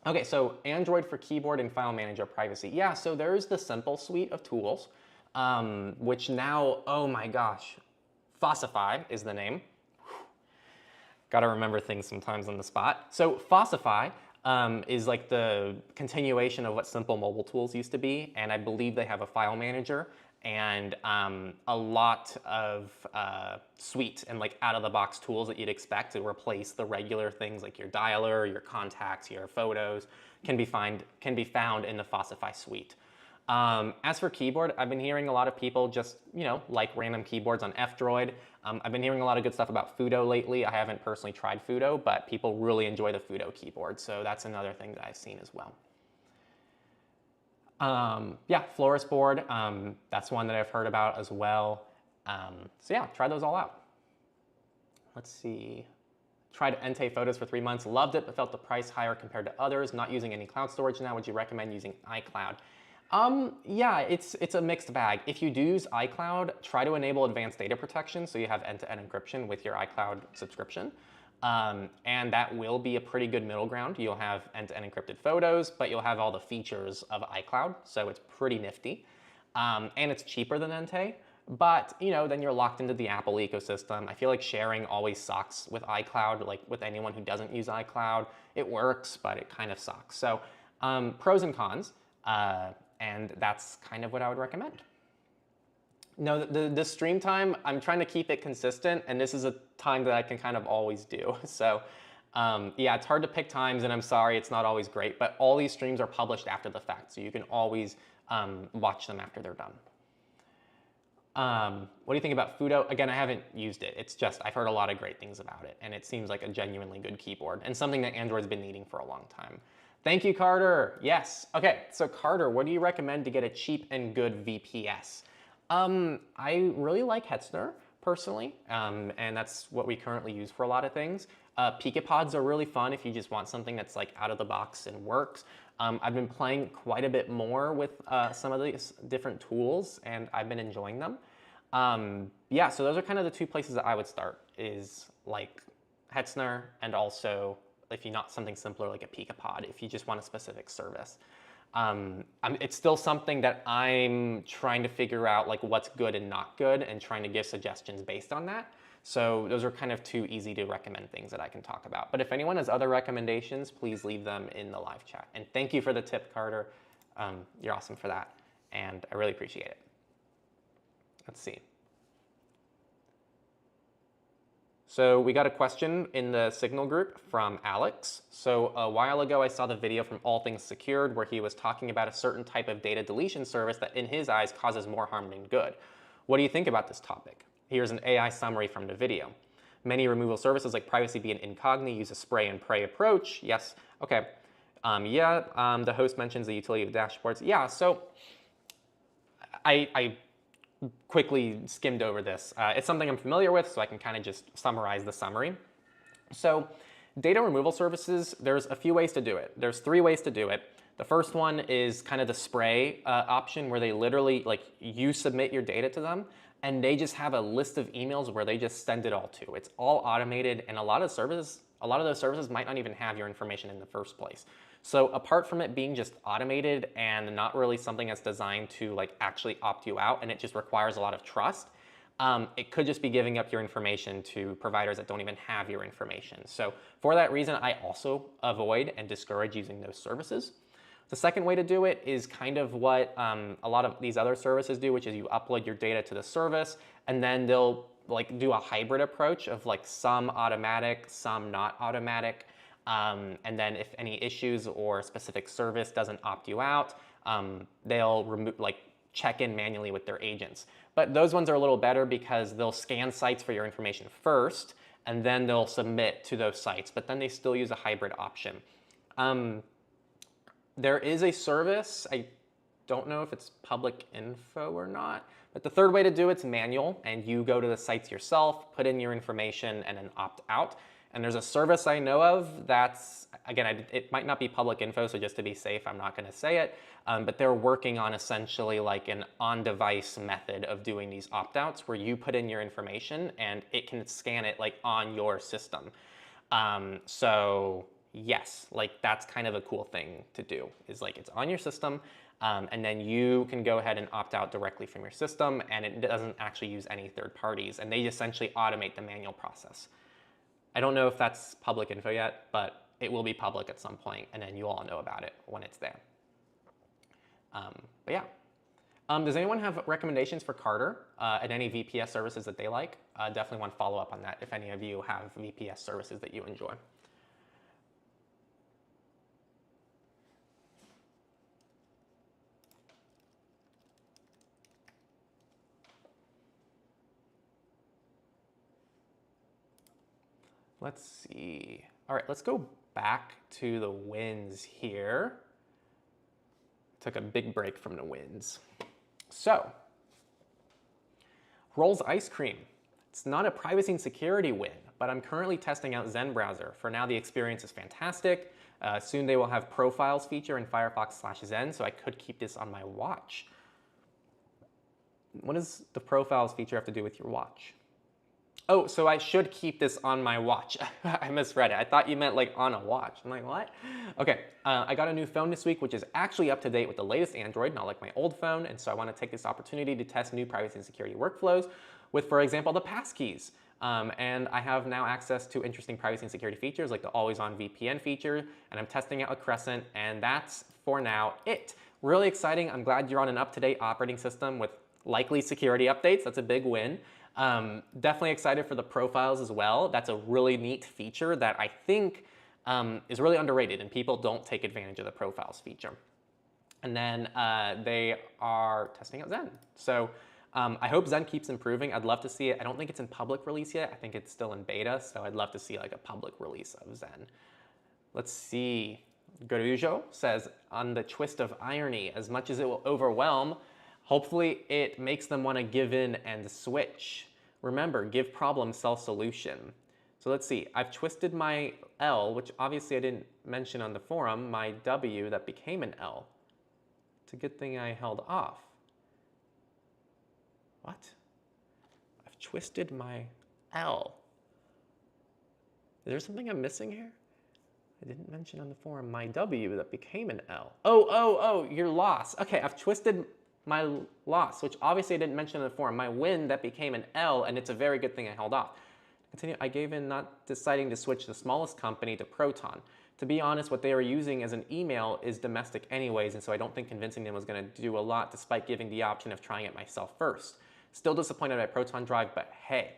Okay, so Android for keyboard and file manager privacy. Yeah, so there's the simple suite of tools, which now, oh my gosh, Fossify is the name. Gotta remember things sometimes on the spot. So Fossify is the continuation of what Simple Mobile Tools used to be, and I believe they have a file manager and a lot of suite and out-of-the-box tools that you'd expect to replace the regular things like your dialer, your contacts, your photos can be found in the Fossify suite. As for keyboard, I've been hearing a lot of people just, random keyboards on F-Droid. I've been hearing a lot of good stuff about Fudo lately. I haven't personally tried Fudo, but people really enjoy the Fudo keyboard. So that's another thing that I've seen as well. Yeah, Flores board, that's one that I've heard about as well. So yeah, try those all out. Let's see. Tried Ente photos for 3 months, loved it, but felt the price higher compared to others. Not using any cloud storage now. Would you recommend using iCloud? Yeah, it's a mixed bag. If you do use iCloud, try to enable advanced data protection so you have end-to-end encryption with your iCloud subscription. And that will be a pretty good middle ground. You'll have end-to-end encrypted photos, but you'll have all the features of iCloud, so it's pretty nifty. And it's cheaper than Ente, but then you're locked into the Apple ecosystem. I feel like sharing always sucks with iCloud, with anyone who doesn't use iCloud. It works, but it kind of sucks. So Pros and cons, and that's kind of what I would recommend. No, the stream time, I'm trying to keep it consistent, and this is a time that I can kind of always do. So yeah, it's hard to pick times, and I'm sorry, it's not always great, but all these streams are published after the fact, so you can always watch them after they're done. What do you think about Fudo? Again, I haven't used it. It's just, I've heard a lot of great things about it, and it seems like a genuinely good keyboard, and something that Android's been needing for a long time. Thank you, Carter. Yes. Okay, so Carter, what do you recommend to get a cheap and good VPS? I really like Hetzner personally, and that's what we currently use for a lot of things. Picopods are really fun if you just want something that's like out of the box and works. I've been playing quite a bit more with some of these different tools, and I've been enjoying them. Yeah, so those are kind of the two places that I would start, is like Hetzner, and also if you want something simpler like a Picopod, if you just want a specific service. It's still something that I'm trying to figure out, like what's good and not good, and trying to give suggestions based on that. So those are kind of two easy to recommend things that I can talk about. But if anyone has other recommendations, please leave them in the live chat. And thank you for the tip, Carter. You're awesome for that, and I really appreciate it. Let's see. So we got a question in the Signal group from Alex. So a while ago, I saw the video from All Things Secured where he was talking about a certain type of data deletion service that in his eyes causes more harm than good. What do you think about this topic? Here's an AI summary from the video. Many removal services like PrivacyBee and Incogni use a spray and pray approach. Yes, okay. The host mentions the utility of dashboards. Yeah, so I quickly skimmed over this. It's something I'm familiar with, so I can kind of just summarize the summary. So data removal services, there's a few ways to do it. There's 3 ways to do it. The first one is kind of the spray option, where they literally, like, you submit your data to them, and they just have a list of emails where they just send it all to. It's all automated, and a lot of those services might not even have your information in the first place. So apart from it being just automated and not really something that's designed to like actually opt you out, and it just requires a lot of trust, it could just be giving up your information to providers that don't even have your information. So for that reason, I also avoid and discourage using those services. The second way to do it is kind of what a lot of these other services do, which is you upload your data to the service, and then they'll like do a hybrid approach of like some automatic, some not automatic. And then if any issues or a specific service doesn't opt you out, they'll check in manually with their agents. But those ones are a little better because they'll scan sites for your information first, and then they'll submit to those sites, but then they still use a hybrid option. There is a service, I don't know if it's public info or not, but the third way to do it's manual, and you go to the sites yourself, put in your information, and then opt out. And there's a service I know of that's, again, it might not be public info, so just to be safe, I'm not going to say it, but they're working on essentially like an on-device method of doing these opt-outs where you put in your information and it can scan it like on your system. So yes, like that's kind of a cool thing to do, is like it's on your system, and then you can go ahead and opt out directly from your system, and it doesn't actually use any third parties, and they essentially automate the manual process. I don't know if that's public info yet, but it will be public at some point, and then you all know about it when it's there. But yeah. Does anyone have recommendations for Carter and any VPS services that they like? Definitely want to follow up on that if any of you have VPS services that you enjoy. Let's see. All right, let's go back to the wins here. Took a big break from the wins. So, Rolls Ice Cream. It's not a privacy and security win, but I'm currently testing out Zen browser. For now, the experience is fantastic. Soon they will have profiles feature in Firefox/Zen, so I could keep this on my watch. What does the profiles feature have to do with your watch? Oh, so I should keep this on my watch. I misread it. I thought you meant like on a watch. I'm like, what? Okay, I got a new phone this week, which is actually up to date with the latest Android, not like my old phone. And so I want to take this opportunity to test new privacy and security workflows with, for example, the Passkeys. And I have now access to interesting privacy and security features like the always-on VPN feature, and I'm testing out a Crescent, and that's for now it. Really exciting. I'm glad you're on an up-to-date operating system with likely security updates. That's a big win. Definitely excited for the profiles as well. That's a really neat feature that I think is really underrated, and people don't take advantage of the profiles feature. And then they are testing out Zen. So I hope Zen keeps improving. I'd love to see it. I don't think it's in public release yet. I think it's still in beta, so I'd love to see like a public release of Zen. Let's see. Garujo says, on the twist of irony, as much as it will overwhelm, hopefully it makes them want to give in and switch. Remember, give problem, sell solution. So let's see. I've twisted my L, which obviously I didn't mention on the forum, my W that became an L. It's a good thing I held off. What? I've twisted my L. Is there something I'm missing here? I didn't mention on the forum my W that became an L. Oh, your loss. Okay, I've twisted my loss, which obviously I didn't mention in the forum. My win that became an L, and it's a very good thing I held off. Continue, I gave in not deciding to switch the smallest company to Proton. To be honest, what they were using as an email is domestic anyways, and so I don't think convincing them was going to do a lot despite giving the option of trying it myself first. Still disappointed by Proton Drive, but hey.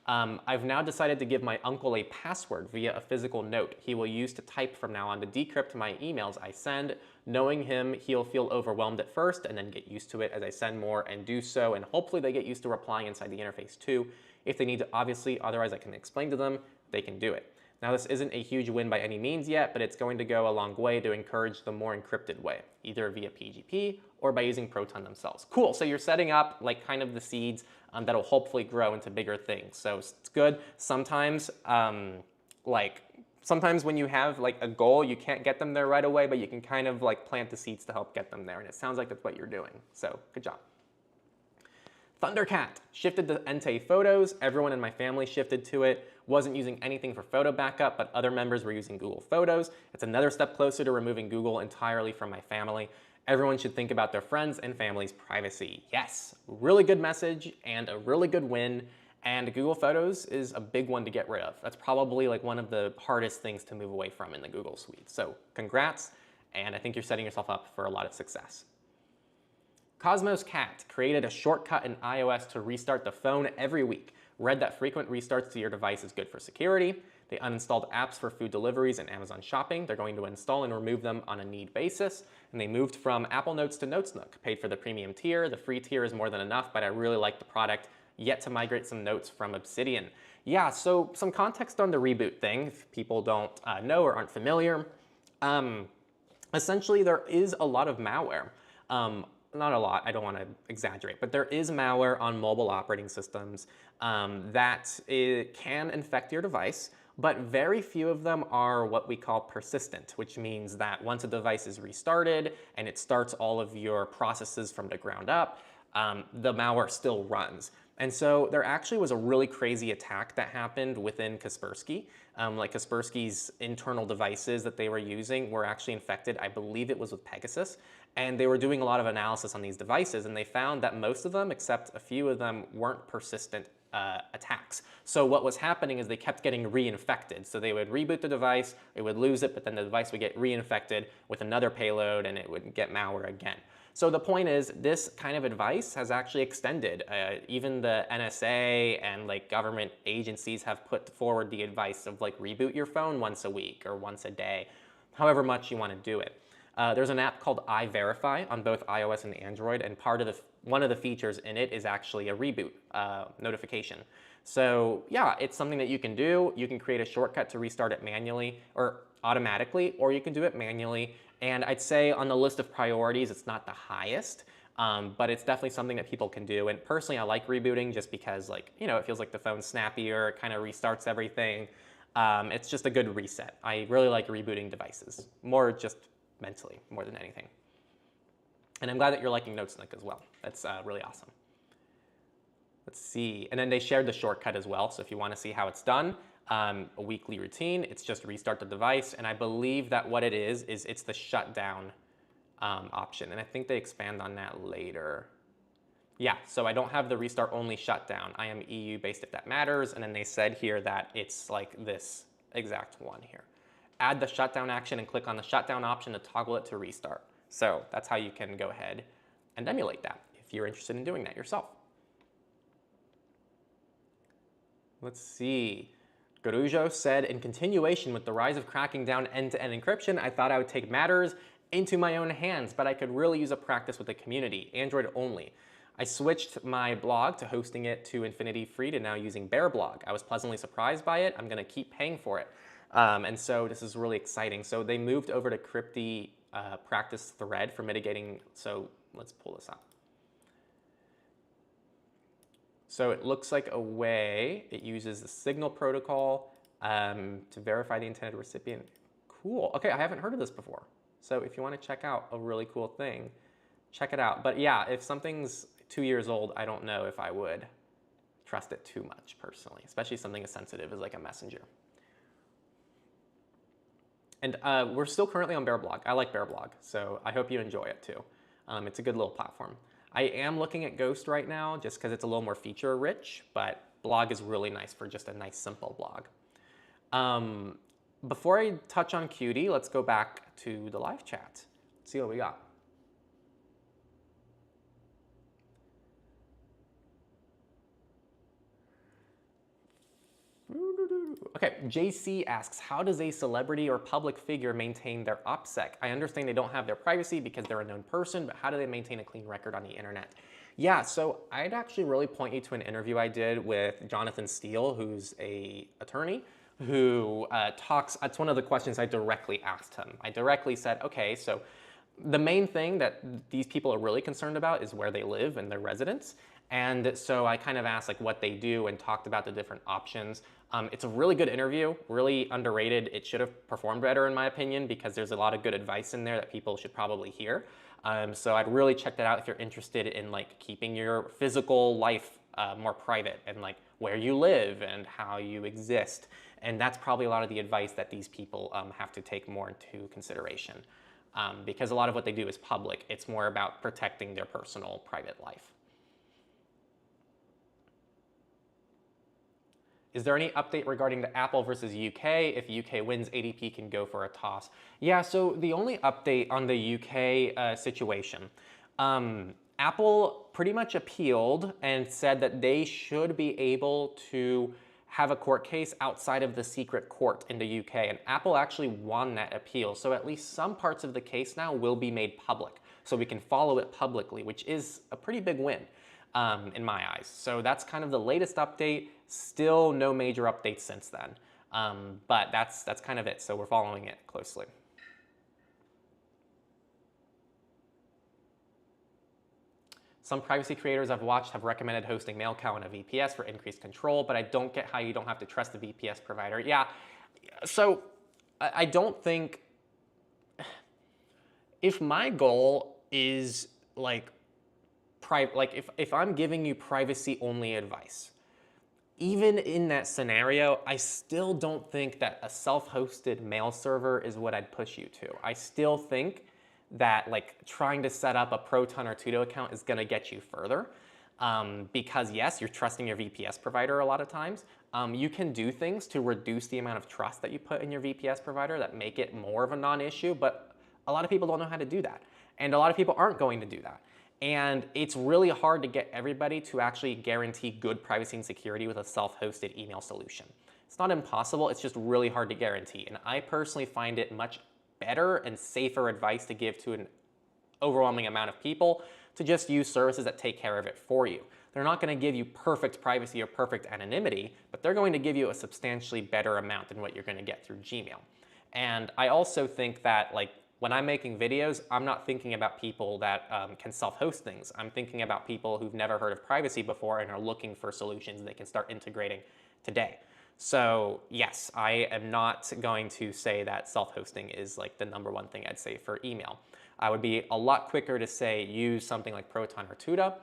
I've now decided to give my uncle a password via a physical note he will use to type from now on to decrypt my emails I send. Knowing him, he'll feel overwhelmed at first and then get used to it as I send more and do so, and hopefully they get used to replying inside the interface too. If they need to, obviously, otherwise I can explain to them, they can do it. Now this isn't a huge win by any means yet, but it's going to go a long way to encourage the more encrypted way, either via PGP or by using Proton themselves. Cool, so you're setting up like kind of the seeds that'll hopefully grow into bigger things. So it's good. Sometimes, sometimes when you have like a goal, you can't get them there right away, but you can kind of like plant the seeds to help get them there. And it sounds like that's what you're doing. So good job. Thundercat shifted to Ente Photos. Everyone in my family shifted to it. Wasn't using anything for photo backup, but other members were using Google Photos. It's another step closer to removing Google entirely from my family. Everyone should think about their friends and family's privacy. Yes, really good message and a really good win. And Google Photos is a big one to get rid of. That's probably like one of the hardest things to move away from in the Google suite. So congrats, and I think you're setting yourself up for a lot of success. Cosmos Cat created a shortcut in iOS to restart the phone every week. Read that frequent restarts to your device is good for security. They uninstalled apps for food deliveries and Amazon shopping. They're going to install and remove them on a need basis. And they moved from Apple Notes to Notesnook. Paid for the premium tier. The free tier is more than enough, but I really like the product. Yet to migrate some notes from Obsidian. Yeah, so some context on the reboot thing, if people don't know or aren't familiar. Essentially, there is a lot of malware. Not a lot, I don't want to exaggerate, but there is malware on mobile operating systems that can infect your device, but very few of them are what we call persistent, which means that once a device is restarted and it starts all of your processes from the ground up, the malware still runs. And so there actually was a really crazy attack that happened within Kaspersky. Like Kaspersky's internal devices that they were using were actually infected. I believe it was with Pegasus. And they were doing a lot of analysis on these devices, and they found that most of them, except a few of them, weren't persistent attacks. So what was happening is they kept getting reinfected. So they would reboot the device, it would lose it, but then the device would get reinfected with another payload and it would get malware again. So the point is, this kind of advice has actually extended. Even the NSA and like government agencies have put forward the advice of like reboot your phone once a week or once a day, however much you want to do it. There's an app called iVerify on both iOS and Android, and one of the features in it is actually a reboot notification. So yeah, it's something that you can do. You can create a shortcut to restart it manually or automatically, or you can do it manually. And I'd say on the list of priorities, it's not the highest, but it's definitely something that people can do. And personally, I like rebooting just because, like, you know, it feels like the phone's snappier, it kind of restarts everything. It's just a good reset. I really like rebooting devices, more just mentally, more than anything. And I'm glad that you're liking Notesnook as well. That's really awesome. Let's see. And then they shared the shortcut as well. So if you want to see how it's done, a weekly routine, it's just restart the device. And I believe that what it is it's the shutdown option. And I think they expand on that later. Yeah, so I don't have the restart only shutdown. I am EU based if that matters. And then they said here that it's like this exact one here. Add the shutdown action and click on the shutdown option to toggle it to restart. So that's how you can go ahead and emulate that if you're interested in doing that yourself. Let's see. Garujo said, in continuation with the rise of cracking down end-to-end encryption, I thought I would take matters into my own hands, but I could really use a practice with the community, Android only. I switched my blog to hosting it to Infinity Free to now using Bearblog. I was pleasantly surprised by it. I'm going to keep paying for it. And so this is really exciting. So they moved over to Crypty practice thread for mitigating. So let's pull this up. So it looks like a way it uses the signal protocol to verify the intended recipient. Cool. Okay, I haven't heard of this before. So if you want to check out a really cool thing, check it out. But yeah, if something's 2 years old, I don't know if I would trust it too much personally, especially something as sensitive as like a messenger. And we're still currently on Bearblog. I like Bearblog, so I hope you enjoy it too. It's a good little platform. I am looking at Ghost right now just because it's a little more feature rich, but Blog is really nice for just a nice simple blog. Before I touch on Qt, let's go back to the live chat. Let's see what we got. Okay, JC asks, how does a celebrity or public figure maintain their OPSEC? I understand they don't have their privacy because they're a known person, but how do they maintain a clean record on the internet? Yeah, so I'd actually really point you to an interview I did with Jonathan Steele, who's an attorney, who talks, it's one of the questions I directly asked him. I directly said, okay, so the main thing that these people are really concerned about is where they live and their residence. And so I kind of asked like what they do and talked about the different options. It's a really good interview, really underrated. It should have performed better in my opinion because there's a lot of good advice in there that people should probably hear. So I'd really check that out if you're interested in like keeping your physical life more private and like where you live and how you exist. And that's probably a lot of the advice that these people have to take more into consideration. Because a lot of what they do is public. It's more about protecting their personal private life. Is there any update regarding the Apple versus UK? If UK wins, ADP can go for a toss. Yeah, so the only update on the UK situation, Apple pretty much appealed and said that they should be able to have a court case outside of the secret court in the UK, and Apple actually won that appeal. So at least some parts of the case now will be made public, so we can follow it publicly, which is a pretty big win in my eyes. So that's kind of the latest update. Still no major updates since then, but that's kind of it. So we're following it closely. Some privacy creators I've watched have recommended hosting Mailcow and a VPS for increased control, but I don't get how you don't have to trust the VPS provider. Yeah, so I don't think, if my goal is like, if I'm giving you privacy only advice, even in that scenario, I still don't think that a self-hosted mail server is what I'd push you to. I still think that like trying to set up a Proton or Tudo account is gonna get you further because yes, you're trusting your VPS provider a lot of times. You can do things to reduce the amount of trust that you put in your VPS provider that make it more of a non-issue, but a lot of people don't know how to do that. And a lot of people aren't going to do that. And it's really hard to get everybody to actually guarantee good privacy and security with a self-hosted email solution. It's not impossible, it's just really hard to guarantee. And I personally find it much better and safer advice to give to an overwhelming amount of people to just use services that take care of it for you. They're not going to give you perfect privacy or perfect anonymity, but they're going to give you a substantially better amount than what you're going to get through Gmail. And I also think that like when I'm making videos, I'm not thinking about people that can self-host things. I'm thinking about people who've never heard of privacy before and are looking for solutions they can start integrating today. So yes, I am not going to say that self-hosting is like the #1 thing I'd say for email. I would be a lot quicker to say use something like Proton or Tudo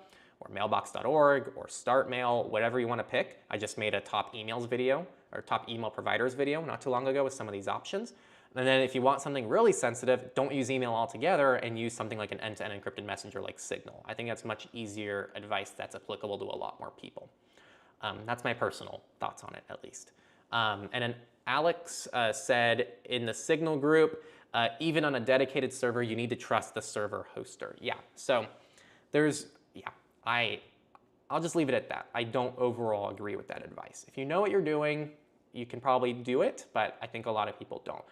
or mailbox.org or StartMail, whatever you want to pick. I just made a top emails video or top email providers video not too long ago with some of these options. And then if you want something really sensitive, don't use email altogether and use something like an end-to-end encrypted messenger like Signal. I think that's much easier advice that's applicable to a lot more people. That's my personal thoughts on it, at least. And then Alex said in the Signal group, even on a dedicated server, you need to trust the server hoster. Yeah, so I'll just leave it at that. I don't overall agree with that advice. If you know what you're doing, you can probably do it, but I think a lot of people don't.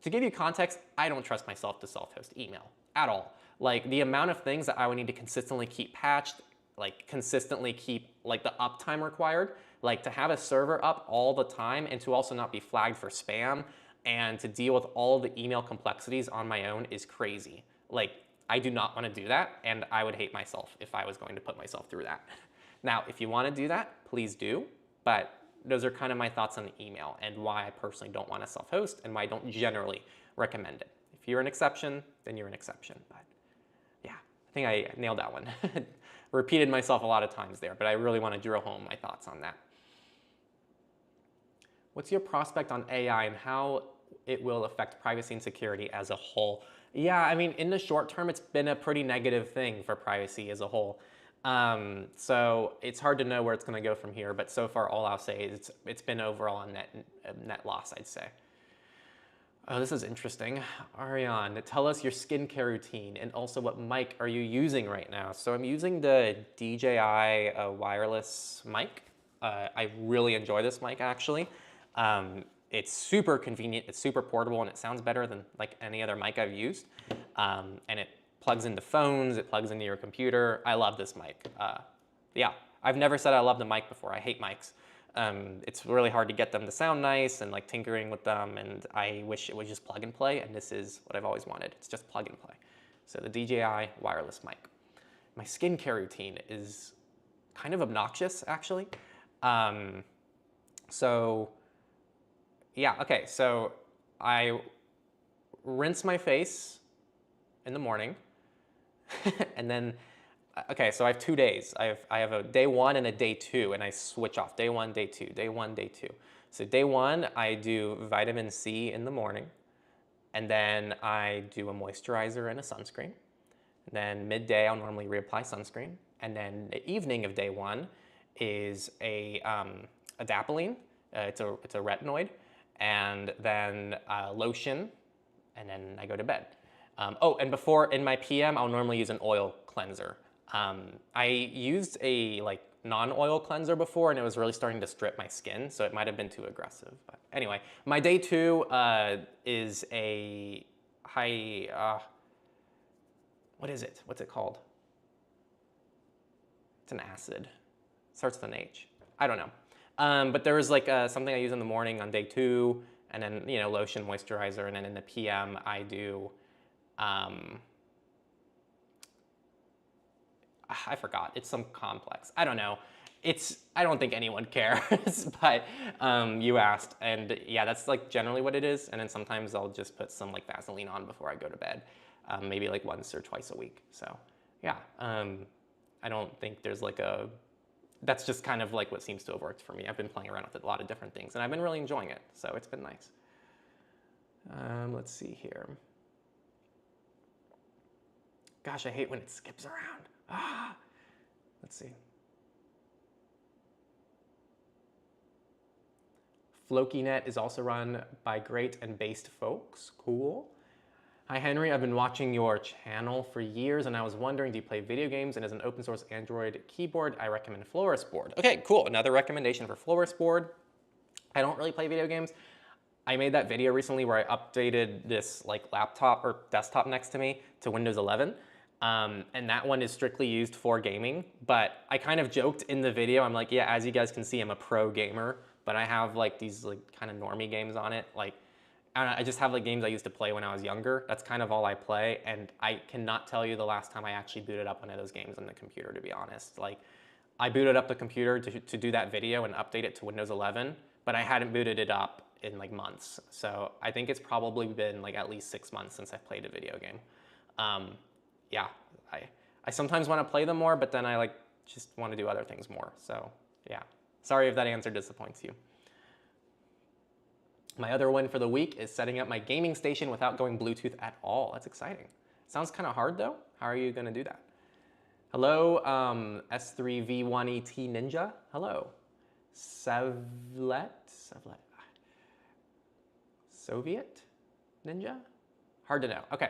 To give you context, I don't trust myself to self-host email at all. Like the amount of things that I would need to consistently keep patched, like consistently keep like the uptime required, like to have a server up all the time and to also not be flagged for spam and to deal with all the email complexities on my own is crazy. Like I do not want to do that, and I would hate myself if I was going to put myself through that. Now, if you want to do that, please do, but those are kind of my thoughts on the email and why I personally don't want to self-host and why I don't generally recommend it. If you're an exception, then you're an exception. But yeah, I think I nailed that one. Repeated myself a lot of times there, but I really want to drill home my thoughts on that. What's your prospect on AI and how it will affect privacy and security as a whole? Yeah, I mean, in the short term, it's been a pretty negative thing for privacy as a whole. So it's hard to know where it's going to go from here, but so far all I'll say is it's been overall a net loss, I'd say. Oh, this is interesting. Ariane, tell us your skincare routine and also what mic are you using right now? So I'm using the DJI wireless mic. I really enjoy this mic actually. It's super convenient, it's super portable, and it sounds better than like any other mic I've used. And it plugs into phones, it plugs into your computer. I love this mic. Yeah, I've never said I love the mic before. I hate mics. It's really hard to get them to sound nice and like tinkering with them, and I wish it was just plug and play, and this is what I've always wanted. It's just plug and play. So the DJI wireless mic. My skincare routine is kind of obnoxious, actually. So yeah, okay, so I rinse my face in the morning, and then, okay, so I have 2 days. I have a day 1 and a day 2, and I switch off day 1, day 2, day 1, day 2. So day 1, I do vitamin C in the morning, and then I do a moisturizer and a sunscreen. And then midday, I'll normally reapply sunscreen, and then the evening of day 1 is a adapalene. It's a retinoid, and then lotion, and then I go to bed. Oh, and before, in my PM, I'll normally use an oil cleanser. I used a like non-oil cleanser before, and it was really starting to strip my skin, so it might have been too aggressive. But anyway, my day 2 is a high, what is it? What's it called? It's an acid. It starts with an H. I don't know. But there was like something I use in the morning on day 2, and then, you know, lotion, moisturizer, and then in the PM I do, I forgot, it's some complex. I don't know. I don't think anyone cares, but you asked, and yeah, that's like generally what it is. And then sometimes I'll just put some like Vaseline on before I go to bed, maybe like once or twice a week. So yeah, I don't think there's like that's just kind of like what seems to have worked for me. I've been playing around with a lot of different things, and I've been really enjoying it, so it's been nice. Let's see here. Gosh, I hate when it skips around. Let's see. FlokiNet is also run by great and based folks. Cool. Hi, Henry. I've been watching your channel for years, and I was wondering, do you play video games? And as an open source Android keyboard, I recommend Flores board. Okay, cool. Another recommendation for Flores board. I don't really play video games. I made that video recently where I updated this like laptop or desktop next to me to Windows 11. And that one is strictly used for gaming, but I kind of joked in the video. I'm like, yeah, as you guys can see, I'm a pro gamer, but I have like these like kind of normie games on it. Like, I just have like games I used to play when I was younger. That's kind of all I play, and I cannot tell you the last time I actually booted up one of those games on the computer, to be honest. Like, I booted up the computer to do that video and update it to Windows 11, but I hadn't booted it up in like months. So I think it's probably been like at least 6 months since I've played a video game. Yeah, I sometimes want to play them more, but then I like just want to do other things more. So yeah, sorry if that answer disappoints you. My other win for the week is setting up my gaming station without going Bluetooth at all. That's exciting. Sounds kind of hard though. How are you gonna do that? Hello, S3V1ET Ninja. Hello. Soviet Ninja? Hard to know. Okay.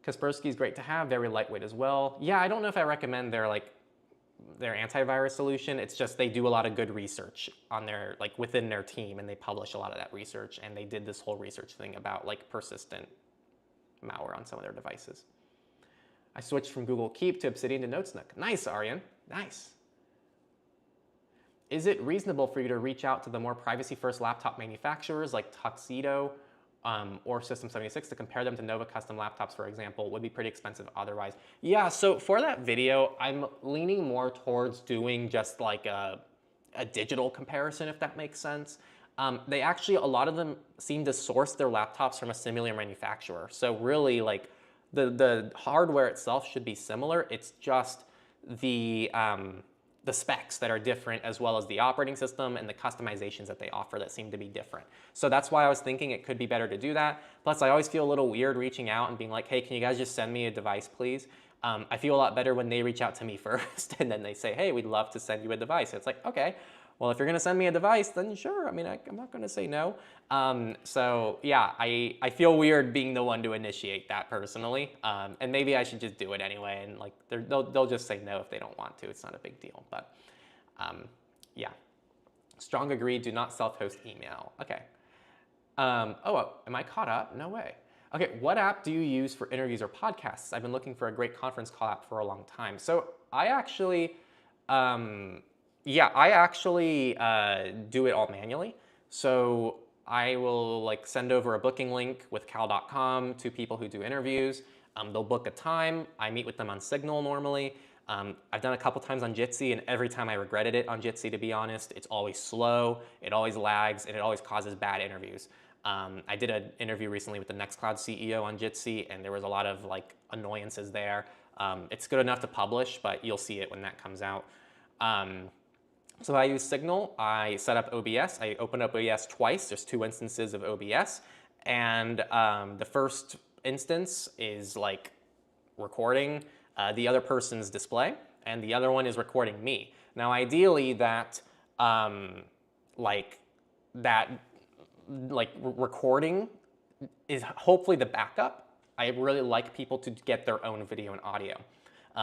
Kaspersky is great to have, very lightweight as well. Yeah, I don't know if I recommend their antivirus solution. It's just they do a lot of good research on their within their team, and they publish a lot of that research, and they did this whole research thing about persistent malware on some of their devices. I switched from Google Keep to Obsidian to NotesNook. Nice, Aryan. Nice. Is it reasonable for you to reach out to the more privacy-first laptop manufacturers like Tuxedo or System 76 to compare them to Nova Custom laptops, for example? Would be pretty expensive otherwise. Yeah, so for that video, I'm leaning more towards doing just a digital comparison, if that makes sense. They actually, a lot of them seem to source their laptops from a similar manufacturer. So really, the hardware itself should be similar. It's just the specs that are different, as well as the operating system and the customizations that they offer that seem to be different. So that's why I was thinking it could be better to do that. Plus, I always feel a little weird reaching out and being like, hey, can you guys just send me a device, please? I feel a lot better when they reach out to me first and then they say, hey, we'd love to send you a device. It's like, okay, well, if you're gonna send me a device, then sure. I mean, I'm not gonna say no. So yeah, I feel weird being the one to initiate that personally. And maybe I should just do it anyway. And they'll just say no if they don't want to. It's not a big deal, but yeah. Strong agree, do not self-host email. Okay. Oh, am I caught up? No way. Okay, what app do you use for interviews or podcasts? I've been looking for a great conference call app for a long time. So I actually, yeah, I actually do it all manually. So I will send over a booking link with cal.com to people who do interviews. They'll book a time. I meet with them on Signal normally. I've done a couple times on Jitsi, and every time I regretted it on Jitsi, to be honest. It's always slow, it always lags, and it always causes bad interviews. I did an interview recently with the Nextcloud CEO on Jitsi, and there was a lot of annoyances there. It's good enough to publish, but you'll see it when that comes out. So I use Signal. I set up OBS. I opened up OBS twice. There's 2 instances of OBS. And the first instance is recording the other person's display, and the other one is recording me. Now, ideally, that recording is hopefully the backup. I really like people to get their own video and audio,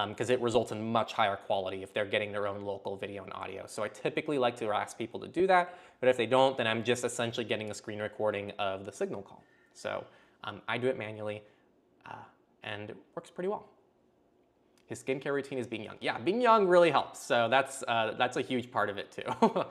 because it results in much higher quality if they're getting their own local video and audio. So I typically like to ask people to do that, but if they don't, then I'm just essentially getting a screen recording of the Signal call. So I do it manually, and it works pretty well. His skincare routine is being young. Yeah, being young really helps. So that's a huge part of it too.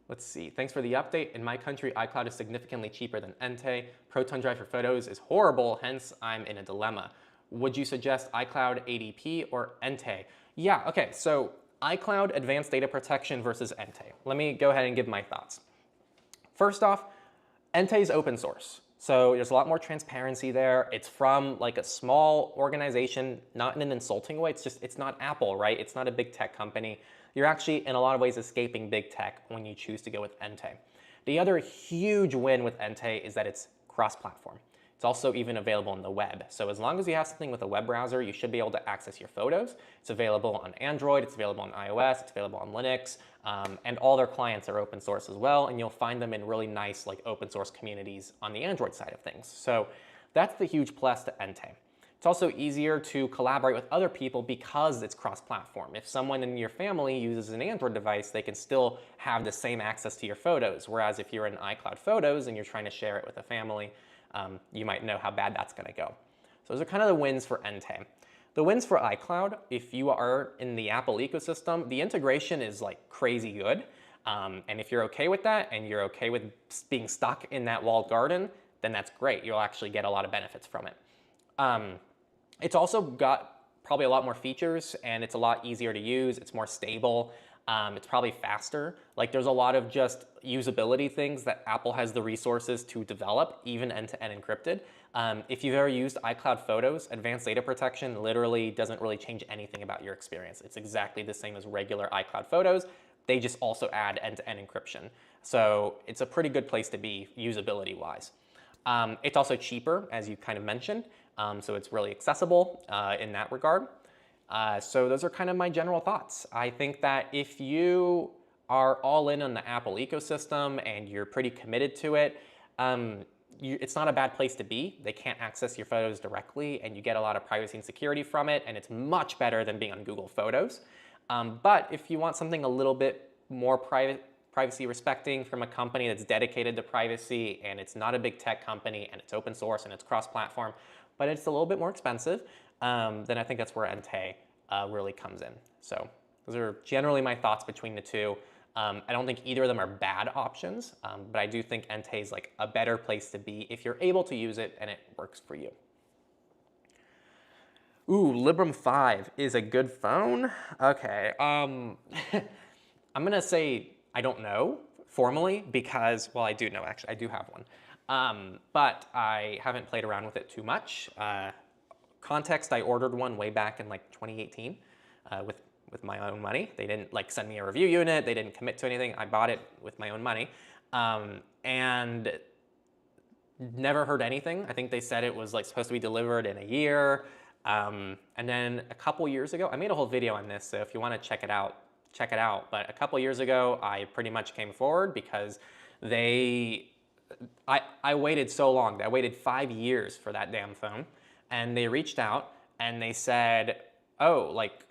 Let's see, thanks for the update. In my country, iCloud is significantly cheaper than Ente. Proton Drive for photos is horrible, hence I'm in a dilemma. Would you suggest iCloud ADP or Ente? Yeah, okay, so iCloud Advanced Data Protection versus Ente. Let me go ahead and give my thoughts. First off, Ente is open source. So there's a lot more transparency there. It's from a small organization, not in an insulting way. It's not Apple, right? It's not a big tech company. You're actually, in a lot of ways, escaping big tech when you choose to go with Ente. The other huge win with Ente is that it's cross-platform. It's also even available on the web. So as long as you have something with a web browser, you should be able to access your photos. It's available on Android, it's available on iOS, it's available on Linux, and all their clients are open source as well, and you'll find them in really nice open source communities on the Android side of things. So that's the huge plus to Ente. It's also easier to collaborate with other people because it's cross-platform. If someone in your family uses an Android device, they can still have the same access to your photos, whereas if you're in iCloud Photos and you're trying to share it with a family, you might know how bad that's going to go. So those are kind of the wins for Ente. The wins for iCloud, if you are in the Apple ecosystem, the integration is crazy good. And if you're okay with that and you're okay with being stuck in that walled garden, then that's great. You'll actually get a lot of benefits from it. It's also got probably a lot more features, and it's a lot easier to use. It's more stable. It's probably faster. There's a lot of just usability things that Apple has the resources to develop, even end-to-end encrypted. If you've ever used iCloud Photos, Advanced Data Protection literally doesn't really change anything about your experience. It's exactly the same as regular iCloud Photos, They just also add end-to-end encryption. So it's a pretty good place to be usability-wise. It's also cheaper, as you kind of mentioned, so it's really accessible in that regard. So those are kind of my general thoughts. I think that if you are all in on the Apple ecosystem and you're pretty committed to it, it's not a bad place to be. They can't access your photos directly, and you get a lot of privacy and security from it, and it's much better than being on Google Photos. But if you want something a little bit more privacy respecting from a company that's dedicated to privacy, and it's not a big tech company, and it's open source, and it's cross-platform, but it's a little bit more expensive, then I think that's where Ente really comes in. So those are generally my thoughts between the two. I don't think either of them are bad options, but I do think Ente is like a better place to be if you're able to use it and it works for you. Ooh, Librem 5 is a good phone? Okay, I'm gonna say I don't know formally because, well, I do know actually, I do have one. But I haven't played around with it too much. Context, I ordered one way back in like 2018 with my own money. They didn't like send me a review unit. They didn't commit to anything. I bought it with my own money and never heard anything. I think they said it was like supposed to be delivered in a year. And then a couple years ago, I made a whole video on this. So if you want to check it out, check it out. But a couple years ago, I pretty much came forward because I waited so long. I waited 5 years for that damn phone. And they reached out and they said, oh, like,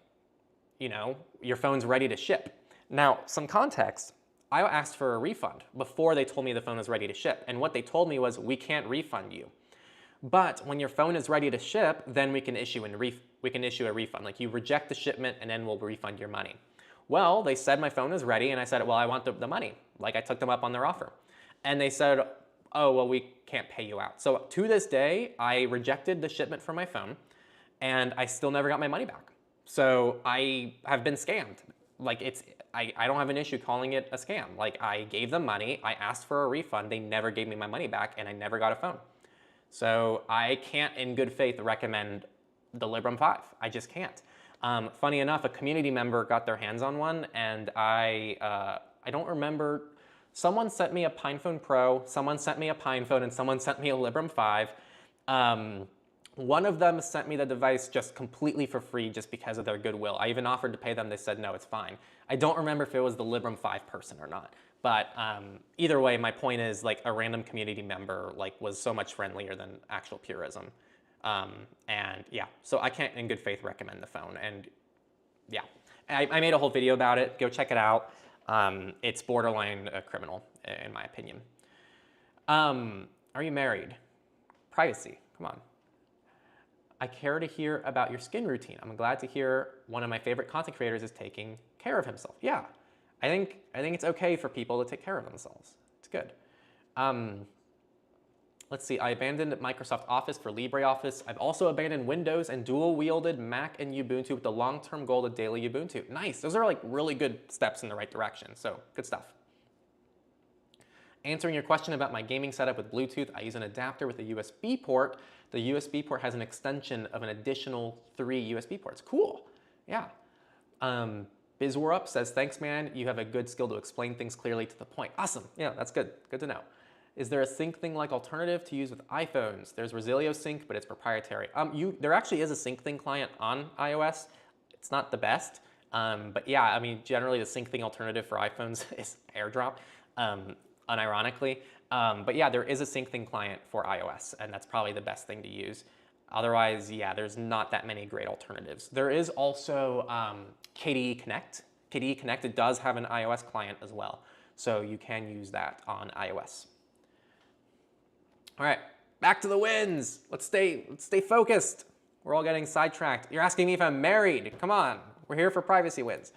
you know, your phone's ready to ship. Now, some context, I asked for a refund before they told me the phone was ready to ship. And what they told me was, we can't refund you. But when your phone is ready to ship, then we can issue a refund. Like you reject the shipment and then we'll refund your money. Well, they said my phone is ready and I said, well, I want the money. Like I took them up on their offer. And they said, oh, well, we can't pay you out. So to this day, I rejected the shipment for my phone and I still never got my money back. So I have been scammed. Like I don't have an issue calling it a scam. Like I gave them money, I asked for a refund, they never gave me my money back and I never got a phone. So I can't in good faith recommend the Librem 5. I just can't. Funny enough, a community member got their hands on one and I don't remember, someone sent me a PinePhone Pro, someone sent me a PinePhone, and someone sent me a Librem 5. One of them sent me the device just completely for free just because of their goodwill. I even offered to pay them. They said, no, it's fine. I don't remember if it was the Librem 5 person or not. But either way, my point is like a random community member like was so much friendlier than actual purism. And yeah, so I can't in good faith recommend the phone. And yeah, I made a whole video about it. Go check it out. It's borderline criminal in my opinion. Are you married? Privacy, come on. I care to hear about your skin routine. I'm glad to hear one of my favorite content creators is taking care of himself. Yeah, I think it's okay for people to take care of themselves. It's good. Let's see, I abandoned Microsoft Office for LibreOffice. I've also abandoned Windows and dual-wielded Mac and Ubuntu with the long-term goal to daily Ubuntu. Nice, those are like really good steps in the right direction, so good stuff. Answering your question about my gaming setup with Bluetooth, I use an adapter with a USB port. The USB port has an extension of an additional 3 USB ports. Cool, yeah. BizWarUp says, thanks man, you have a good skill to explain things clearly to the point. Awesome, yeah, that's good, good to know. Is there a sync thing like alternative to use with iPhones? There's Resilio Sync, but it's proprietary. There actually is a sync thing client on iOS. It's not the best, but yeah, I mean, generally the sync thing alternative for iPhones is AirDrop, unironically. But yeah, there is a sync thing client for iOS, and that's probably the best thing to use. Otherwise, yeah, there's not that many great alternatives. There is also KDE Connect. KDE Connect, it does have an iOS client as well, so you can use that on iOS. All right, back to the wins. Let's stay focused. We're all getting sidetracked. You're asking me if I'm married. Come on, we're here for privacy wins.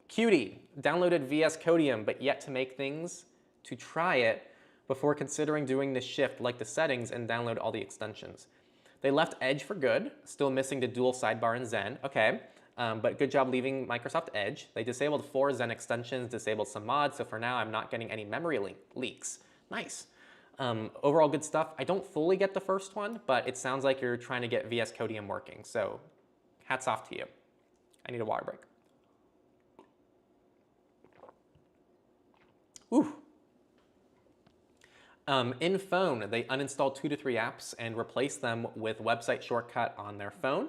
Cutie downloaded VS Codium, but yet to make things to try it before considering doing the shift, like the settings, and download all the extensions. They left Edge for good, still missing the dual sidebar in Zen. Okay, but good job leaving Microsoft Edge. They disabled 4 Zen extensions, disabled some mods, so for now I'm not getting any memory leaks. Nice. Overall good stuff. I don't fully get the first one, but it sounds like you're trying to get VS Codium working, so hats off to you. I need a water break. Ooh. In phone, they uninstalled 2 to 3 apps and replaced them with website shortcut on their phone.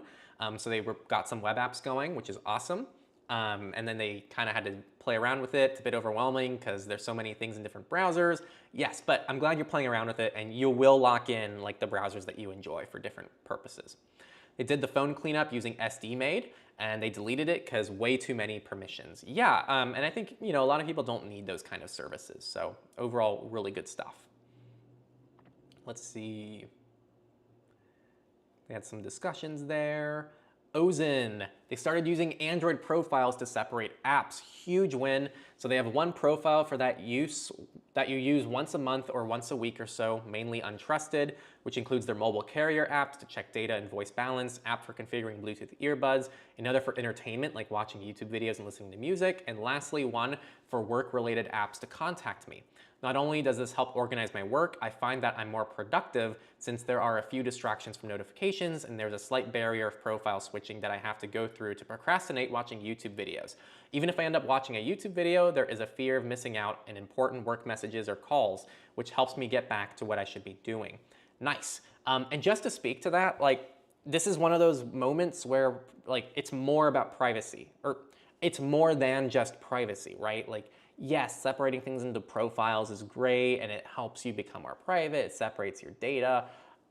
So they got some web apps going, which is awesome. And then they kind of had to play around with it. It's a bit overwhelming because there's so many things in different browsers. Yes, but I'm glad you're playing around with it, and you will lock in like the browsers that you enjoy for different purposes. They did the phone cleanup using SD-made, and they deleted it because way too many permissions. Yeah, and I think a lot of people don't need those kind of services. So overall, really good stuff. Let's see. They had some discussions there. Ozone. They started using Android profiles to separate apps. Huge win. So they have one profile for that use that you use once a month or once a week or so, mainly untrusted, which includes their mobile carrier apps to check data and voice balance, app for configuring Bluetooth earbuds, another for entertainment like watching YouTube videos and listening to music, and lastly one for work-related apps to contact me. Not only does this help organize my work, I find that I'm more productive since there are a few distractions from notifications and there's a slight barrier of profile switching that I have to go through to procrastinate watching YouTube videos. Even if I end up watching a YouTube video, there is a fear of missing out on important work messages or calls, which helps me get back to what I should be doing. Nice. And just to speak to that, like, this is one of those moments where like it's more about privacy, or it's more than just privacy, right? Like, yes, separating things into profiles is great and it helps you become more private, it separates your data,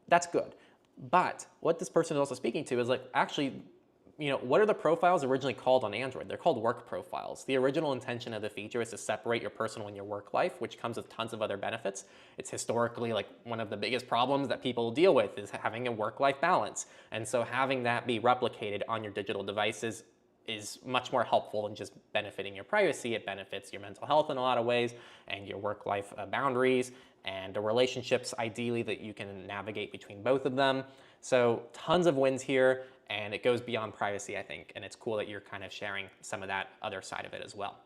that's good. But what this person is also speaking to is like, actually, what are the profiles originally called on Android? They're called work profiles. The original intention of the feature is to separate your personal and your work life, which comes with tons of other benefits. It's historically like one of the biggest problems that people deal with is having a work-life balance. And so having that be replicated on your digital devices is much more helpful than just benefiting your privacy. It benefits your mental health in a lot of ways and your work-life boundaries and the relationships ideally that you can navigate between both of them. So tons of wins here, and it goes beyond privacy, I think, and it's cool that you're kind of sharing some of that other side of it as well.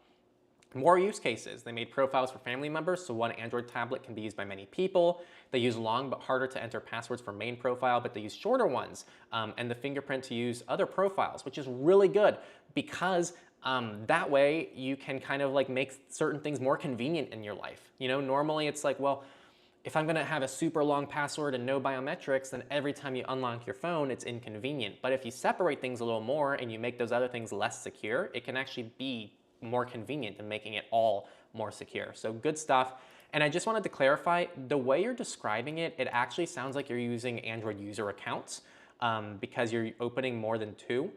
More use cases. They made profiles for family members, so one Android tablet can be used by many people. They use long but harder to enter passwords for main profile, but they use shorter ones, and the fingerprint to use other profiles, which is really good because that way you can kind of like make certain things more convenient in your life. Normally it's like, well, if I'm gonna have a super long password and no biometrics, then every time you unlock your phone, it's inconvenient. But if you separate things a little more and you make those other things less secure, it can actually be more convenient than making it all more secure. So good stuff. And I just wanted to clarify, the way you're describing it, it actually sounds like you're using Android user accounts because you're opening more than 2.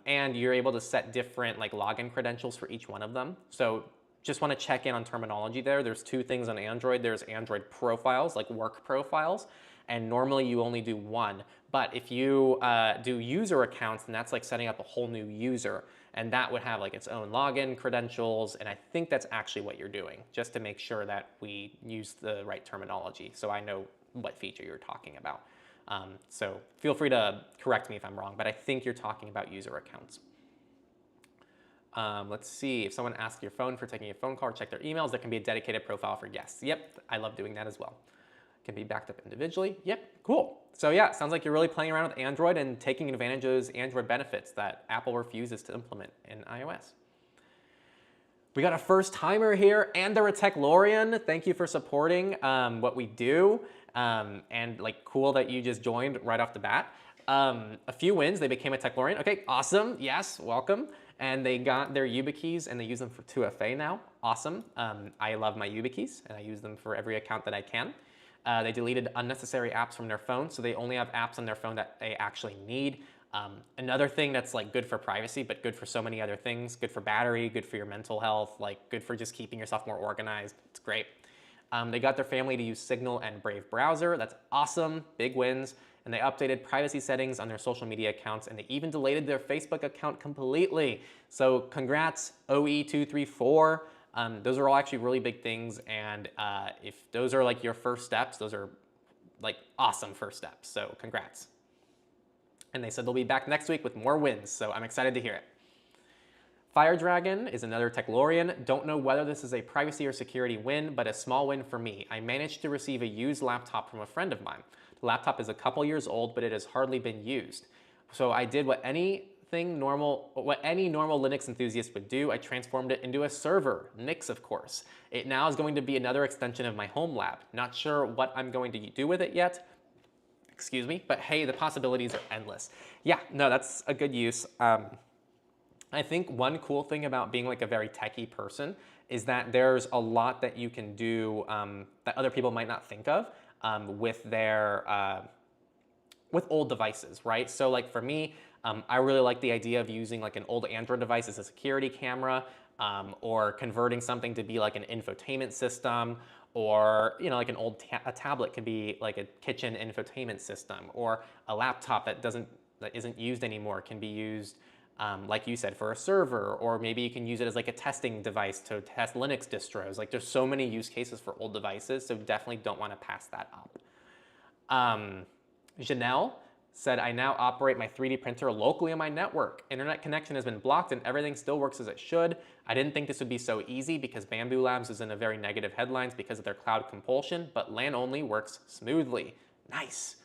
And you're able to set different like login credentials for each one of them. So just want to check in on terminology there. There's 2 things on Android. There's Android profiles, like work profiles, and normally you only do 1. But if you do user accounts, then that's like setting up a whole new user, and that would have like its own login credentials, and I think that's actually what you're doing, just to make sure that we use the right terminology so I know what feature you're talking about. So feel free to correct me if I'm wrong, but I think you're talking about user accounts. Let's see, if someone asks your phone for taking a phone call or check their emails, there can be a dedicated profile for guests. Yep, I love doing that as well. Can be backed up individually. Yep, cool. So yeah, sounds like you're really playing around with Android and taking advantage of those Android benefits that Apple refuses to implement in iOS. We got a first timer here, and they're a Techlorian. Thank you for supporting what we do, and like cool that you just joined right off the bat. A few wins, they became a Techlorian. Okay, awesome, yes, welcome. And they got their YubiKeys and they use them for 2FA now. Awesome. I love my YubiKeys and I use them for every account that I can. They deleted unnecessary apps from their phone, so they only have apps on their phone that they actually need. Another thing that's like good for privacy, but good for so many other things. Good for battery, good for your mental health, like good for just keeping yourself more organized. It's great. They got their family to use Signal and Brave browser. That's awesome, big wins. And they updated privacy settings on their social media accounts, and they even deleted their Facebook account completely. So congrats, OE234. Those are all actually really big things, and if those are like your first steps, those are like awesome first steps, so congrats. And they said they'll be back next week with more wins, so I'm excited to hear it. Fire Dragon is another Techlorian. Don't know whether this is a privacy or security win, but a small win for me. I managed to receive a used laptop from a friend of mine. The laptop is a couple years old, but it has hardly been used. So I did what any what any normal Linux enthusiast would do, I transformed it into a server, Nix of course. It now is going to be another extension of my home lab. Not sure what I'm going to do with it yet, excuse me, but hey, the possibilities are endless. Yeah, no, that's a good use. I think one cool thing about being like a very techie person is that there's a lot that you can do that other people might not think of with old devices, right? So like for me, I really like the idea of using like an old Android device as a security camera, or converting something to be like an infotainment system, or like an old a tablet could be like a kitchen infotainment system, or a laptop that isn't used anymore can be used, like you said, for a server, or maybe you can use it as like a testing device to test Linux distros. Like there's so many use cases for old devices, so definitely don't want to pass that up. Janelle said, I now operate my 3D printer locally on my network. Internet connection has been blocked and everything still works as it should. I didn't think this would be so easy because Bamboo Labs is in a very negative headlines because of their cloud compulsion, but LAN only works smoothly. Nice.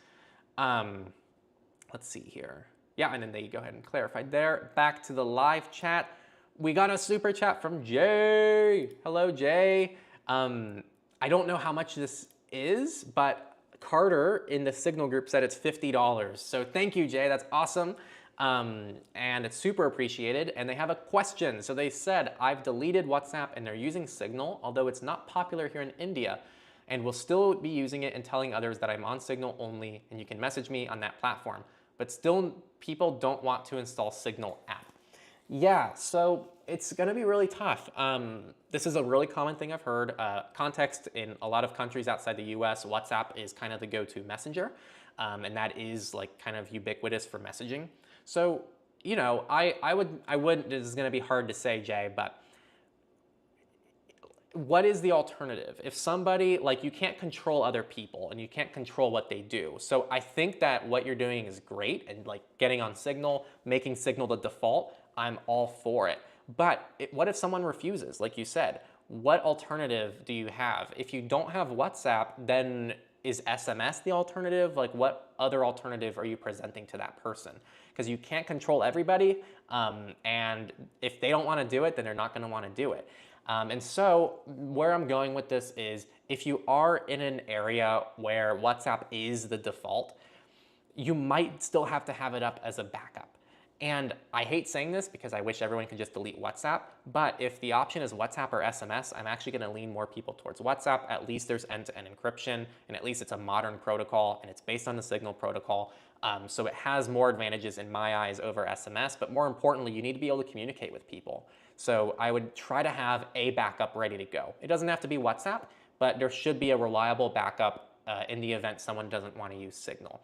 Let's see here. Yeah, and then they go ahead and clarified there. Back to the live chat. We got a super chat from Jay. Hello, Jay. I don't know how much this is, but Carter in the Signal group said it's $50. So thank you, Jay. That's awesome. And it's super appreciated. And they have a question. So they said, I've deleted WhatsApp and they're using Signal, although it's not popular here in India, and will still be using it and telling others that I'm on Signal only and you can message me on that platform. But still, people don't want to install Signal app. Yeah, so it's gonna be really tough. This is a really common thing I've heard. Context in a lot of countries outside the US, WhatsApp is kind of the go-to messenger, and that is like kind of ubiquitous for messaging. So, I would, this is gonna be hard to say, Jay, but what is the alternative? If somebody, like, you can't control other people and you can't control what they do. So I think that what you're doing is great, and like getting on Signal, making Signal the default, I'm all for it. But what if someone refuses, like you said? What alternative do you have? If you don't have WhatsApp, then is SMS the alternative? Like what other alternative are you presenting to that person? Because you can't control everybody, and if they don't want to do it, then they're not going to want to do it. And so where I'm going with this is, if you are in an area where WhatsApp is the default, you might still have to have it up as a backup. And I hate saying this because I wish everyone could just delete WhatsApp, but if the option is WhatsApp or SMS, I'm actually going to lean more people towards WhatsApp. At least there's end-to-end encryption, and at least it's a modern protocol, and it's based on the Signal protocol. So it has more advantages in my eyes over SMS, but more importantly, you need to be able to communicate with people. So I would try to have a backup ready to go. It doesn't have to be WhatsApp, but there should be a reliable backup in the event someone doesn't want to use Signal.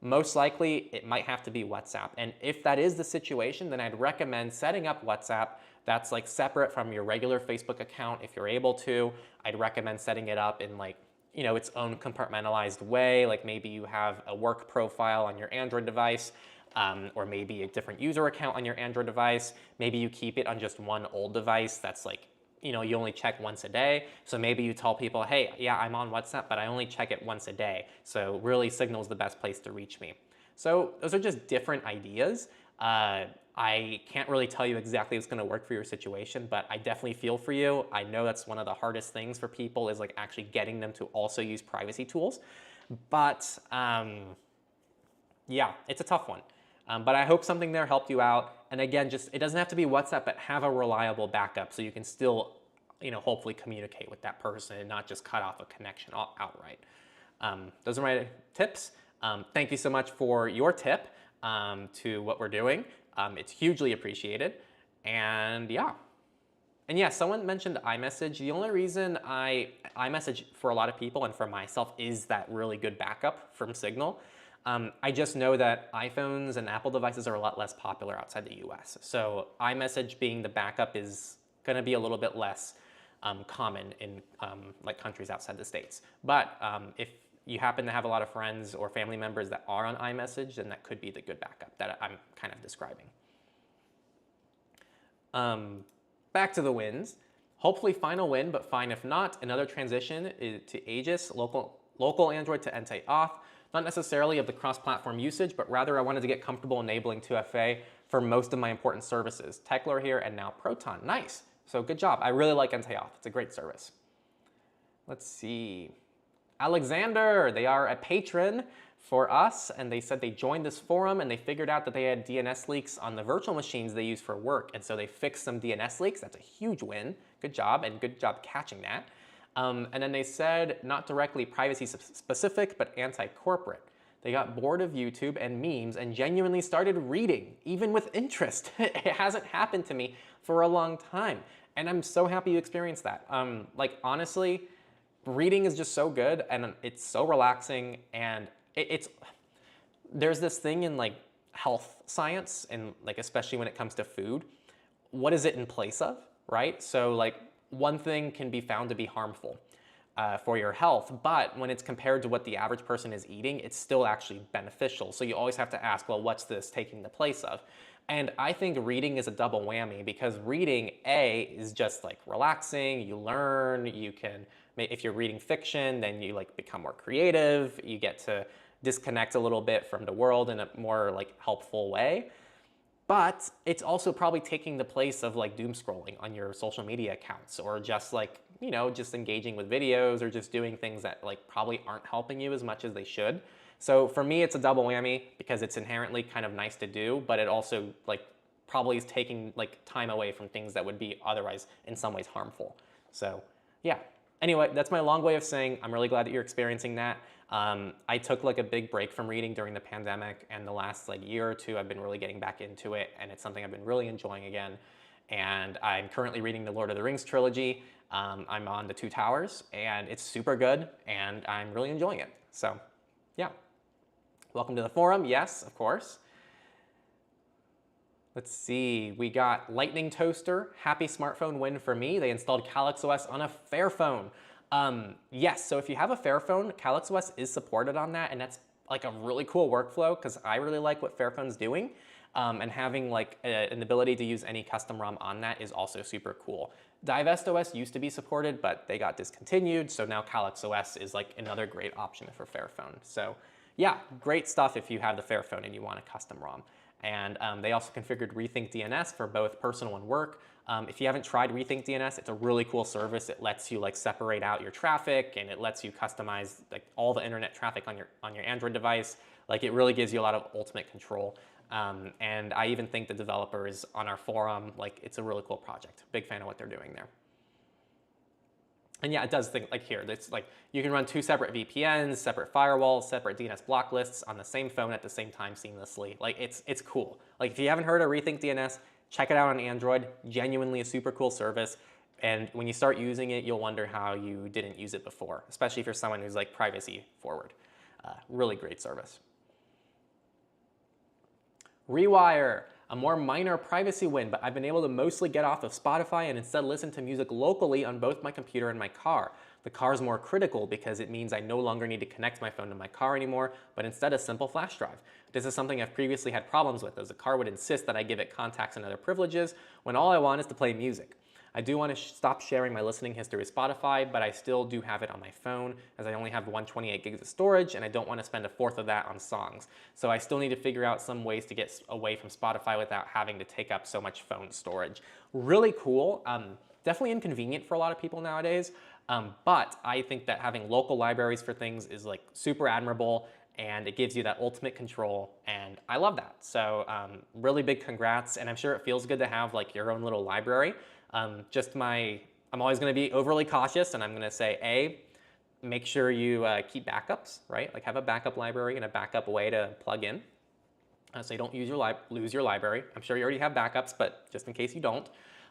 Most likely, it might have to be WhatsApp. And if that is the situation, then I'd recommend setting up WhatsApp that's like separate from your regular Facebook account if you're able to. I'd recommend setting it up in like, its own compartmentalized way. Like maybe you have a work profile on your Android device, or maybe a different user account on your Android device. Maybe you keep it on just one old device that's like, you only check once a day. So maybe you tell people, hey, yeah, I'm on WhatsApp, but I only check it once a day. So really Signal's the best place to reach me. So those are just different ideas. I can't really tell you exactly what's gonna work for your situation, but I definitely feel for you. I know that's one of the hardest things for people is like actually getting them to also use privacy tools. But yeah, it's a tough one. But I hope something there helped you out. And again, it doesn't have to be WhatsApp, but have a reliable backup so you can still, hopefully communicate with that person and not just cut off a connection outright. Those are my tips. Thank you so much for your tip to what we're doing. It's hugely appreciated. And yeah. And yeah, someone mentioned iMessage. The only reason iMessage for a lot of people and for myself is that really good backup from Signal. I just know that iPhones and Apple devices are a lot less popular outside the US. So iMessage being the backup is going to be a little bit less common in like countries outside the States. But if you happen to have a lot of friends or family members that are on iMessage, then that could be the good backup that I'm kind of describing. Back to the wins. Hopefully final win, but fine if not. Another transition to Aegis, local Android to Ente auth. not necessarily of the cross-platform usage, but rather I wanted to get comfortable enabling 2FA for most of my important services. Techlore here and now Proton. Nice. So good job. I really like Ente Auth. It's a great service. Let's see. Alexander, they are a patron for us, and they said they joined this forum and they figured out that they had DNS leaks on the virtual machines they use for work, and so they fixed some DNS leaks. That's a huge win. Good job, and good job catching that. And then they said not directly privacy specific, but anti-corporate. They got bored of YouTube and memes and genuinely started reading, even with interest. It hasn't happened to me for a long time, and I'm so happy you experienced that. Like honestly, reading is just so good, and it's so relaxing, and there's this thing in like health science, and like especially when it comes to food, what is it in place of, right? So like one thing can be found to be harmful for your health, but when it's compared to what the average person is eating, it's still actually beneficial. So you always have to ask, well, what's this taking the place of? And I think reading is a double whammy, because reading, A, is just like relaxing, you learn, you can, if you're reading fiction, then you like become more creative, you get to disconnect a little bit from the world in a more like helpful way. But it's also probably taking the place of like doom scrolling on your social media accounts, or just like, you know, just engaging with videos, or just doing things that like probably aren't helping you as much as they should. So for me, it's a double whammy, because it's inherently kind of nice to do, but it also like probably is taking like time away from things that would be otherwise in some ways harmful. So yeah. Anyway, that's my long way of saying I'm really glad that you're experiencing that. I took like a big break from reading during the pandemic, and the last like year or two I've been really getting back into it, and it's something I've been really enjoying again. And I'm currently reading the Lord of the Rings trilogy. I'm on the Two Towers, and it's super good, and I'm really enjoying it. So yeah. Welcome to the forum. Yes, of course. Let's see, we got Lightning Toaster, happy smartphone win for me. They installed Calyx OS on a Fairphone. Yes, so if you have a Fairphone, Calyx OS is supported on that, and that's like a really cool workflow, because I really like what Fairphone's doing. And having like an ability to use any custom ROM on that is also super cool. Divest OS used to be supported, but they got discontinued, so now Calyx OS is like another great option for Fairphone. So yeah, great stuff if you have the Fairphone and you want a custom ROM. And they also configured Rethink DNS for both personal and work. If you haven't tried Rethink DNS, it's a really cool service. It lets you like separate out your traffic, and it lets you customize like all the internet traffic on your Android device. Like it really gives you a lot of ultimate control. And I even think the developers on our forum, like it's a really cool project. Big fan of what they're doing there. And yeah, it does things like here. It's like you can run two separate VPNs, separate firewalls, separate DNS block lists on the same phone at the same time seamlessly. Like it's cool. Like if you haven't heard of Rethink DNS, check it out on Android. Genuinely a super cool service. And when you start using it, you'll wonder how you didn't use it before, especially if you're someone who's like privacy forward. Really great service. Rewire, a more minor privacy win, but I've been able to mostly get off of Spotify and instead listen to music locally on both my computer and my car. The car is more critical because it means I no longer need to connect my phone to my car anymore, but instead a simple flash drive. This is something I've previously had problems with, as the car would insist that I give it contacts and other privileges when all I want is to play music. I do want to stop sharing my listening history with Spotify, but I still do have it on my phone, as I only have 128 gigs of storage, and I don't want to spend a fourth of that on songs. So I still need to figure out some ways to get away from Spotify without having to take up so much phone storage. Really cool. Definitely inconvenient for a lot of people nowadays, but I think that having local libraries for things is like super admirable, and it gives you that ultimate control, and I love that. So really big congrats, and I'm sure it feels good to have like your own little library. I'm always going to be overly cautious, and I'm going to say, A, make sure you keep backups, right? Like have a backup library and a backup way to plug in, so you don't lose your library. I'm sure you already have backups, but just in case you don't.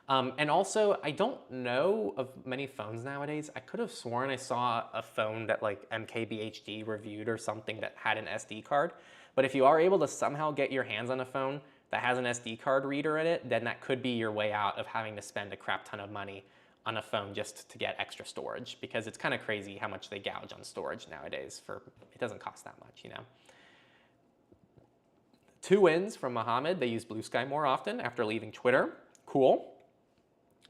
And also, I don't know of many phones nowadays. I could have sworn I saw a phone that like MKBHD reviewed or something that had an SD card. But if you are able to somehow get your hands on a phone that has an SD card reader in it, then that could be your way out of having to spend a crap ton of money on a phone just to get extra storage, because it's kind of crazy how much they gouge on storage nowadays. It doesn't cost that much, you know. 2 wins from Mohammed. They use Blue Sky more often after leaving Twitter. Cool.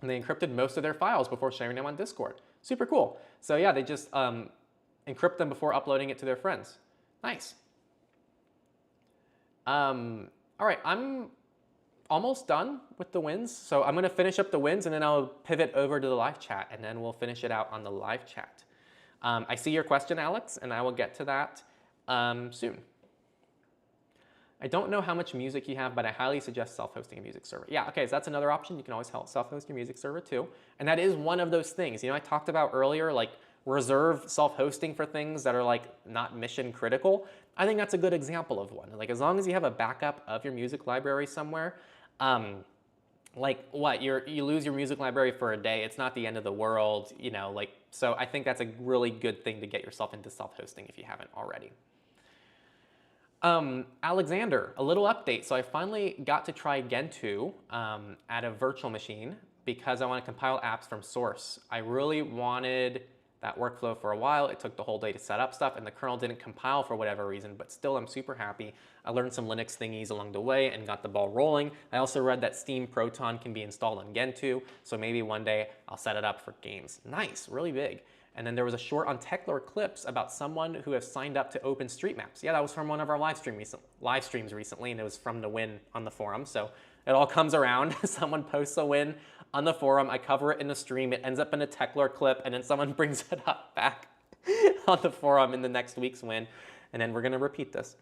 And they encrypted most of their files before sharing them on Discord. Super cool. So yeah, they just encrypt them before uploading it to their friends. Nice. All right, I'm almost done with the wins. So I'm gonna finish up the wins and then I'll pivot over to the live chat and then we'll finish it out on the live chat. I see your question, Alex, and I will get to that soon. I don't know how much music you have, but I highly suggest self-hosting a music server. Yeah, okay, so that's another option. You can always self-host your music server too. And that is one of those things. You know, I talked about earlier, like reserve self-hosting for things that are like not mission critical. I think that's a good example of one. Like as long as you have a backup of your music library somewhere, like what, you lose your music library for a day, it's not the end of the world, you know, like, so I think that's a really good thing to get yourself into self-hosting if you haven't already. Alexander, a little update. So I finally got to try Gentoo at a virtual machine because I want to compile apps from source. I really wanted that workflow for a while. It took the whole day to set up stuff and the kernel didn't compile for whatever reason, but still I'm super happy. I learned some Linux thingies along the way and got the ball rolling. I also read that Steam Proton can be installed on Gentoo, so maybe one day I'll set it up for games. Nice, really big. And then there was a short on Techlore clips about someone who has signed up to OpenStreetMaps. Yeah, that was from one of our live streams recently, and it was from the win on the forum. So it all comes around. Someone posts a win on the forum. I cover it in the stream. It ends up in a Techlore clip, and then someone brings it up back on the forum in the next week's win. And then we're going to repeat this.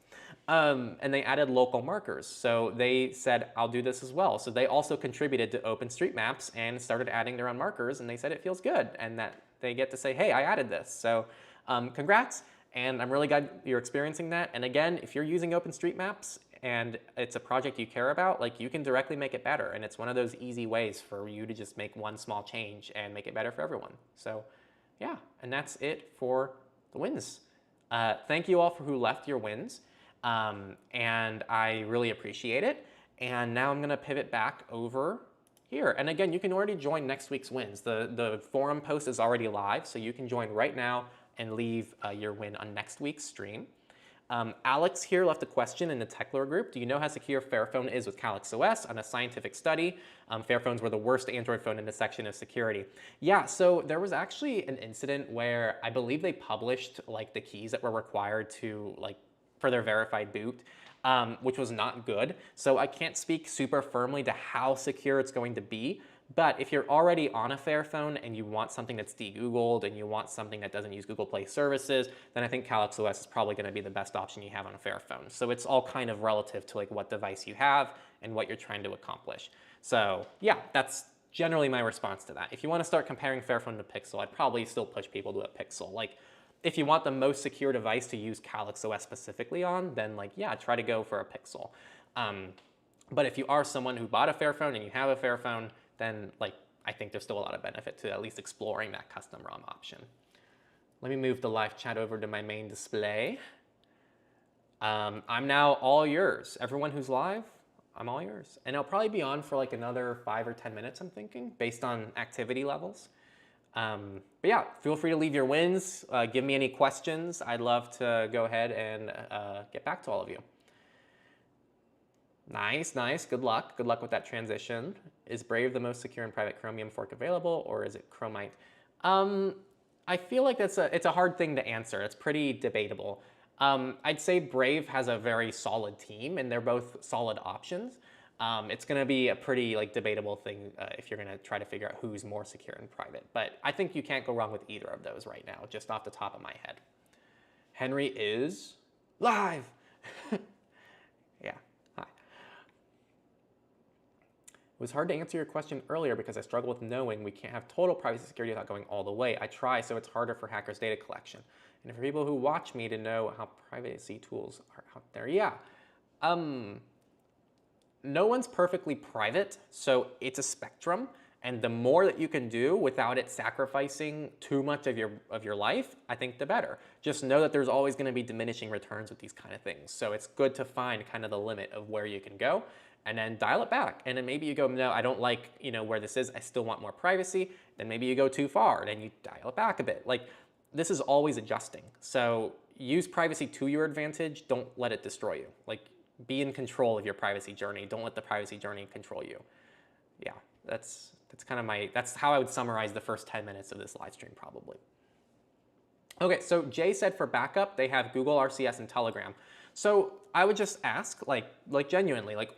And they added local markers. So they said, I'll do this as well. So they also contributed to OpenStreetMaps and started adding their own markers. And they said it feels good and that they get to say, hey, I added this. So congrats. And I'm really glad you're experiencing that. And again, if you're using OpenStreetMaps and it's a project you care about, like you can directly make it better. And it's one of those easy ways for you to just make one small change and make it better for everyone. So yeah, and that's it for the wins. Thank you all for who left your wins. And I really appreciate it. And now I'm going to pivot back over here. And again, you can already join next week's wins. The forum post is already live, so you can join right now and leave your win on next week's stream. Alex here left a question in the Techlore group. Do you know how secure Fairphone is with Calyx OS? On a scientific study, Fairphones were the worst Android phone in the section of security. Yeah, so there was actually an incident where I believe they published like the keys that were required to like for their verified boot, which was not good. So I can't speak super firmly to how secure it's going to be. But if you're already on a Fairphone and you want something that's de-Googled and you want something that doesn't use Google Play services, then I think Calyx OS is probably going to be the best option you have on a Fairphone. So it's all kind of relative to like what device you have and what you're trying to accomplish. So yeah, that's generally my response to that. If you want to start comparing Fairphone to Pixel, I'd probably still push people to a Pixel. Like, if you want the most secure device to use Calyx OS specifically on, then like, yeah, try to go for a Pixel. But if you are someone who bought a Fairphone and you have a Fairphone, then like, I think there's still a lot of benefit to at least exploring that custom ROM option. Let me move the live chat over to my main display. I'm now all yours. Everyone who's live, I'm all yours. And I'll probably be on for like another 5 or 10 minutes, I'm thinking, based on activity levels. But yeah, feel free to leave your wins. Give me any questions. I'd love to go ahead and get back to all of you. Nice, nice. Good luck. Good luck with that transition. Is Brave the most secure and private Chromium fork available, or is it Chromite? I feel like it's a hard thing to answer. It's pretty debatable. I'd say Brave has a very solid team, and they're both solid options. It's going to be a pretty like debatable thing if you're going to try to figure out who's more secure and private. But I think you can't go wrong with either of those right now, just off the top of my head. Henry is live. Yeah. Hi. It was hard to answer your question earlier because I struggle with knowing we can't have total privacy security without going all the way. I try, so it's harder for hackers' data collection. And for people who watch me to know how privacy tools are out there. Yeah. No one's perfectly private, so it's a spectrum. And the more that you can do without it sacrificing too much of your life, I think the better. Just know that there's always going to be diminishing returns with these kind of things. So it's good to find kind of the limit of where you can go and then dial it back. And then maybe you go, no, I don't like where this is. I still want more privacy. Then maybe you go too far and then you dial it back a bit. Like, this is always adjusting. So use privacy to your advantage. Don't let it destroy you. Like, be in control of your privacy journey. Don't let the privacy journey control you. Yeah, that's kind of that's how I would summarize the first 10 minutes of this live stream probably. Okay, so Jay said for backup, they have Google RCS and Telegram. So I would just ask, like genuinely, what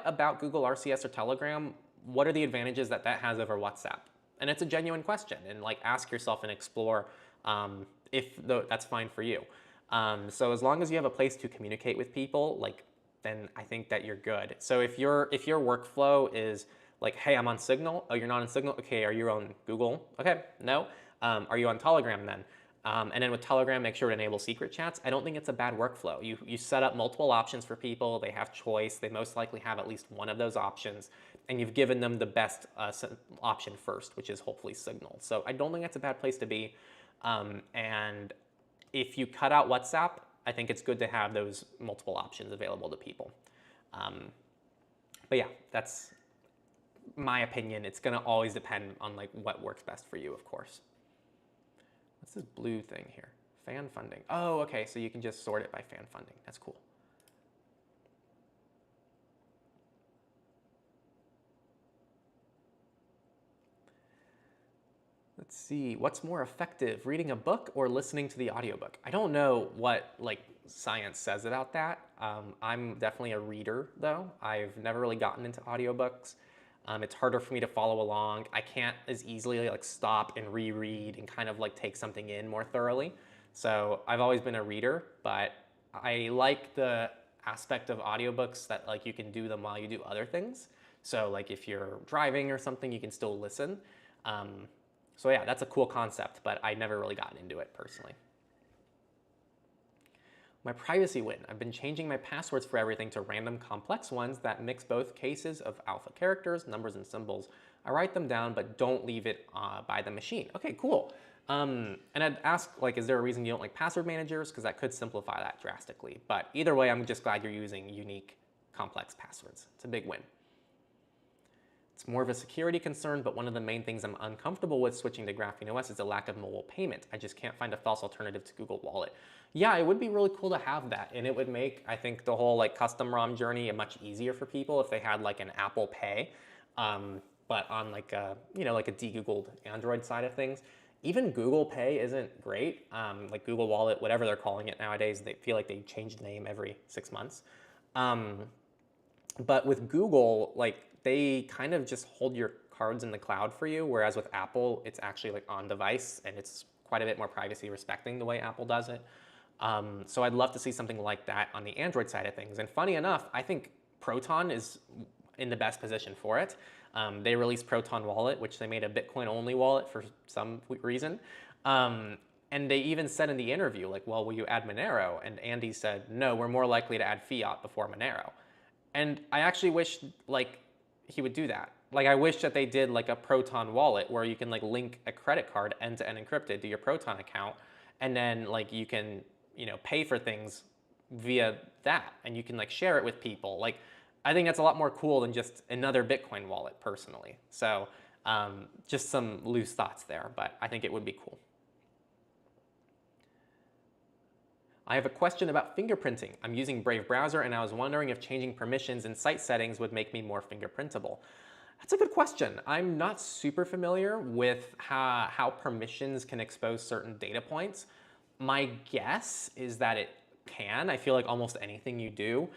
about Google RCS or Telegram? What are the advantages that that has over WhatsApp? And it's a genuine question, and like ask yourself and explore if that's fine for you. So as long as you have a place to communicate with people, then I think that you're good. So if your workflow is like, hey, I'm on Signal. Oh, you're not on Signal. Okay, are you on Google? Okay, no. Are you on Telegram then? And then with Telegram, make sure to enable secret chats. I don't think it's a bad workflow. You set up multiple options for people. They have choice. They most likely have at least one of those options. And you've given them the best option first, which is hopefully Signal. So I don't think that's a bad place to be. And if you cut out WhatsApp, I think it's good to have those multiple options available to people. But yeah, that's my opinion. It's going to always depend on like what works best for you, of course. What's this blue thing here? Fan funding. Oh, okay, so you can just sort it by fan funding. That's cool. Let's see, what's more effective, reading a book or listening to the audiobook? I don't know what like science says about that. I'm definitely a reader though. I've never really gotten into audiobooks. It's harder for me to follow along. I can't as easily like stop and reread and kind of like take something in more thoroughly. So I've always been a reader, but I like the aspect of audiobooks that like you can do them while you do other things. So like if you're driving or something, you can still listen. So yeah, that's a cool concept, but I never really gotten into it personally. My privacy win. I've been changing my passwords for everything to random complex ones that mix both cases of alpha characters, numbers, and symbols. I write them down, but don't leave it by the machine. Okay, cool. And I'd ask, like, is there a reason you don't like password managers? Because that could simplify that drastically. But either way, I'm just glad you're using unique, complex passwords. It's a big win. It's more of a security concern, but one of the main things I'm uncomfortable with switching to Graphene OS is the lack of mobile payment. I just can't find a false alternative to Google Wallet. Yeah, it would be really cool to have that, and it would make, I think, the whole like custom ROM journey much easier for people if they had like an Apple Pay, but on like a, like a de-Googled Android side of things. Even Google Pay isn't great. Like Google Wallet, whatever they're calling it nowadays, they feel like they change the name every 6 months. But with Google, like they kind of just hold your cards in the cloud for you, whereas with Apple, it's actually like on device, and it's quite a bit more privacy respecting the way Apple does it. So I'd love to see something like that on the Android side of things. And funny enough, I think Proton is in the best position for it. They released Proton Wallet, which they made a Bitcoin-only wallet for some reason. And they even said in the interview, like, well, will you add Monero? And Andy said, no, we're more likely to add fiat before Monero. And I actually wish, like, he would do that. Like, I wish that they did like a Proton wallet where you can like link a credit card end-to-end encrypted to your Proton account, and then like you can, pay for things via that, and you can like share it with people. Like, I think that's a lot more cool than just another Bitcoin wallet personally. So just some loose thoughts there, but I think it would be cool. I have a question about fingerprinting. I'm using Brave browser, and I was wondering if changing permissions in site settings would make me more fingerprintable. That's a good question. I'm not super familiar with how permissions can expose certain data points. My guess is that it can. I feel like almost anything you do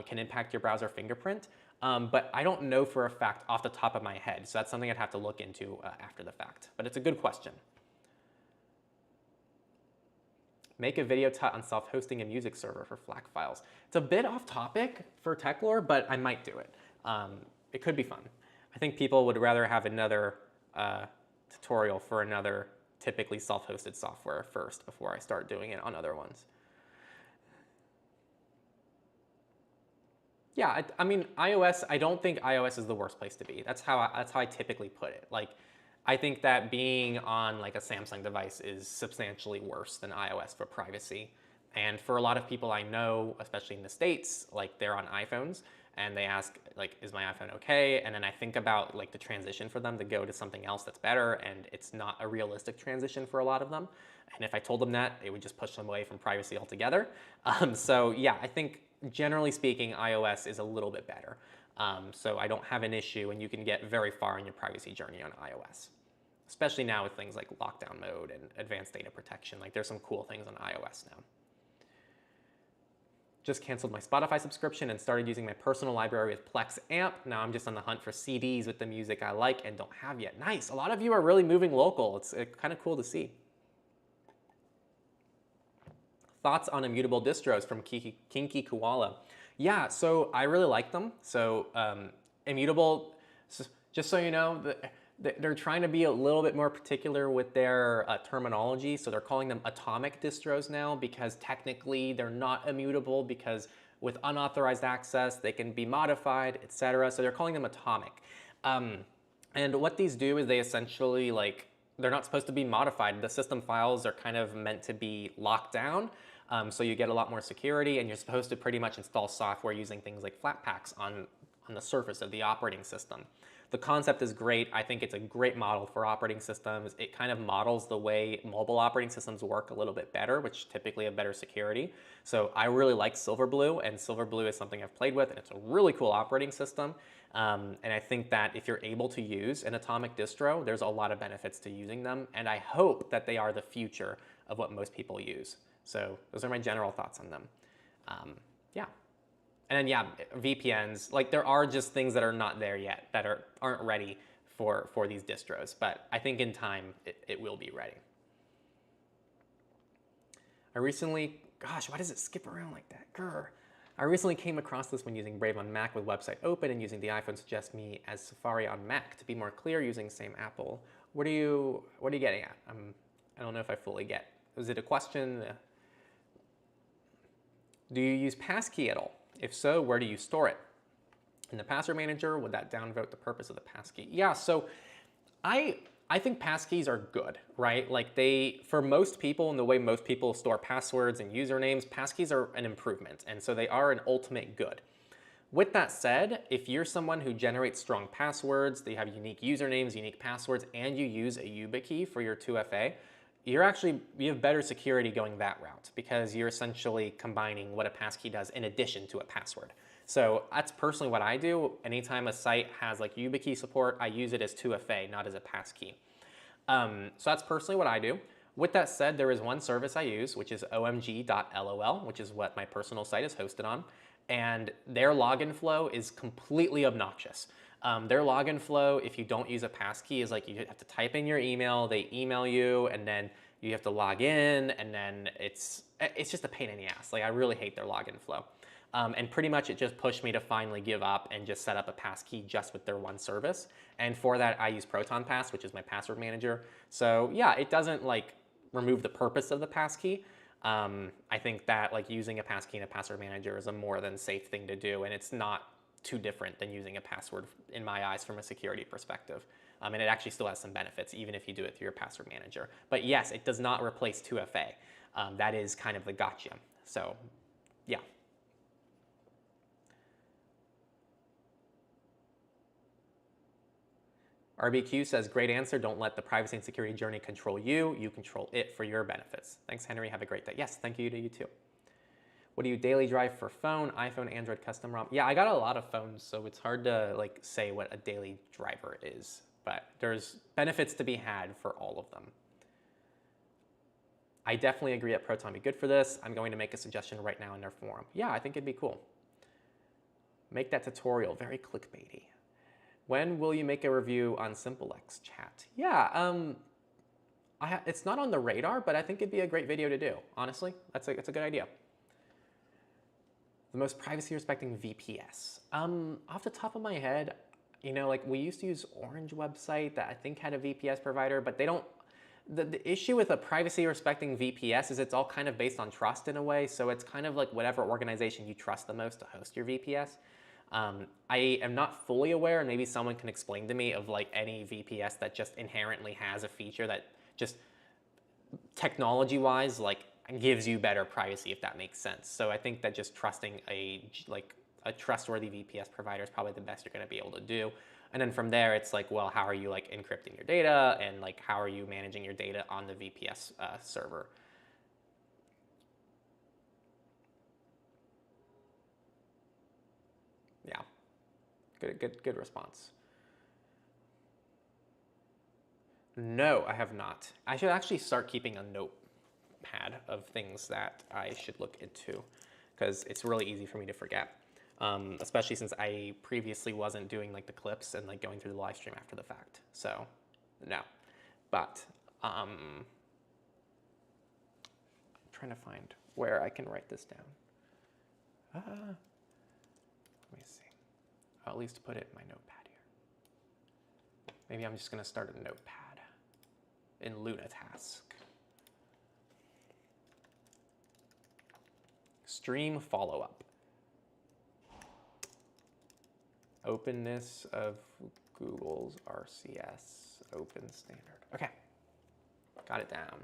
can impact your browser fingerprint, but I don't know for a fact off the top of my head, so that's something I'd have to look into after the fact. But it's a good question. Make a video tut on self-hosting a music server for FLAC files. It's a bit off topic for Techlore, but I might do it. It could be fun. I think people would rather have another tutorial for another typically self-hosted software first before I start doing it on other ones. Yeah, I mean, iOS, I don't think iOS is the worst place to be. That's how I typically put it. Like, I think that being on like a Samsung device is substantially worse than iOS for privacy. And for a lot of people I know, especially in the States, like they're on iPhones and they ask like, is my iPhone okay? And then I think about like the transition for them to go to something else that's better, and it's not a realistic transition for a lot of them. And if I told them that, it would just push them away from privacy altogether. So yeah, I think generally speaking, iOS is a little bit better. So I don't have an issue, and you can get very far in your privacy journey on iOS. especially now with things like lockdown mode and advanced data protection. Like there's some cool things on iOS now. Just canceled my Spotify subscription and started using my personal library with Plex Amp. Now I'm just on the hunt for CDs with the music I like and don't have yet. Nice. A lot of you are really moving local. It's kind of cool to see. Thoughts on Immutable distros from Kinky Koala. Yeah, so I really like them. So Immutable, just so you know, they're trying to be a little bit more particular with their terminology. So they're calling them atomic distros now because technically they're not immutable because with unauthorized access, they can be modified, etc. So they're calling them atomic. And what these do is they essentially they're not supposed to be modified. The system files are kind of meant to be locked down. So you get a lot more security and you're supposed to pretty much install software using things like Flatpaks on the surface of the operating system. The concept is great. I think it's a great model for operating systems. It kind of models the way mobile operating systems work a little bit better, which typically have better security. So I really like Silverblue, and Silverblue is something I've played with, and it's a really cool operating system. And I think that if you're able to use an atomic distro, there's a lot of benefits to using them, and I hope that they are the future of what most people use. So those are my general thoughts on them. Yeah. And then, yeah, VPNs, there are just things that are not there yet that aren't ready for these distros. But I think in time, it will be ready. I recently, gosh, why does it skip around like that? Grr. I recently came across this when using Brave on Mac with website open and using the iPhone suggest me as Safari on Mac. To be more clear, using same Apple. What are you getting at? I don't know if I fully get. Was it a question? Do you use Passkey at all? If so, where do you store it? In the password manager, would that downvote the purpose of the passkey? Yeah, so I think passkeys are good, right? For most people and the way most people store passwords and usernames, passkeys are an improvement, and so they are an ultimate good. With that said, if you're someone who generates strong passwords, they have unique usernames, unique passwords, and you use a YubiKey for your 2FA, you have better security going that route because you're essentially combining what a passkey does in addition to a password. So that's personally what I do. Anytime a site has YubiKey support, I use it as 2FA, not as a passkey. So that's personally what I do. With that said, there is one service I use, which is omg.lol, which is what my personal site is hosted on. And their login flow is completely obnoxious. Their login flow, if you don't use a passkey, is you have to type in your email, they email you, and then you have to log in, and then it's just a pain in the ass. I really hate their login flow. And pretty much it just pushed me to finally give up and just set up a passkey just with their one service. And for that, I use ProtonPass, which is my password manager. So yeah, it doesn't remove the purpose of the passkey. I think that using a passkey in a password manager is a more than safe thing to do, and it's not too different than using a password in my eyes from a security perspective. And it actually still has some benefits even if you do it through your password manager. But yes, it does not replace 2FA. That is kind of the gotcha. So yeah. RBQ says, great answer. Don't let the privacy and security journey control you. You control it for your benefits. Thanks, Henry. Have a great day. Yes, thank you to you too. What do you daily drive for phone, iPhone, Android, custom ROM? Yeah, I got a lot of phones, so it's hard to say what a daily driver is, but there's benefits to be had for all of them. I definitely agree that Proton would be good for this. I'm going to make a suggestion right now in their forum. Yeah, I think it'd be cool. Make that tutorial very clickbaity. When will you make a review on SimpleX chat? Yeah, it's not on the radar, but I think it'd be a great video to do. Honestly, that's a good idea. The most privacy-respecting VPS. Off the top of my head, we used to use Orange website that I think had a VPS provider, but they don't. The issue with a privacy-respecting VPS is it's all kind of based on trust in a way, so it's kind of whatever organization you trust the most to host your VPS. I am not fully aware, and maybe someone can explain to me of any VPS that just inherently has a feature that just technology-wise gives you better privacy, if that makes sense. So I think that just trusting a trustworthy VPS provider is probably the best you're going to be able to do. And then from there, it's well, how are you encrypting your data, and how are you managing your data on the VPS server? Yeah, good response. No, I have not. I should actually start keeping a notepad of things that I should look into, because it's really easy for me to forget. Especially since I previously wasn't doing like the clips and like going through the live stream after the fact. So, no. But I'm trying to find where I can write this down. Let me see. I'll at least put it in my notepad here. Maybe I'm just going to start a notepad in Lunatask. Stream follow-up. Openness of Google's RCS open standard. Okay, got it down.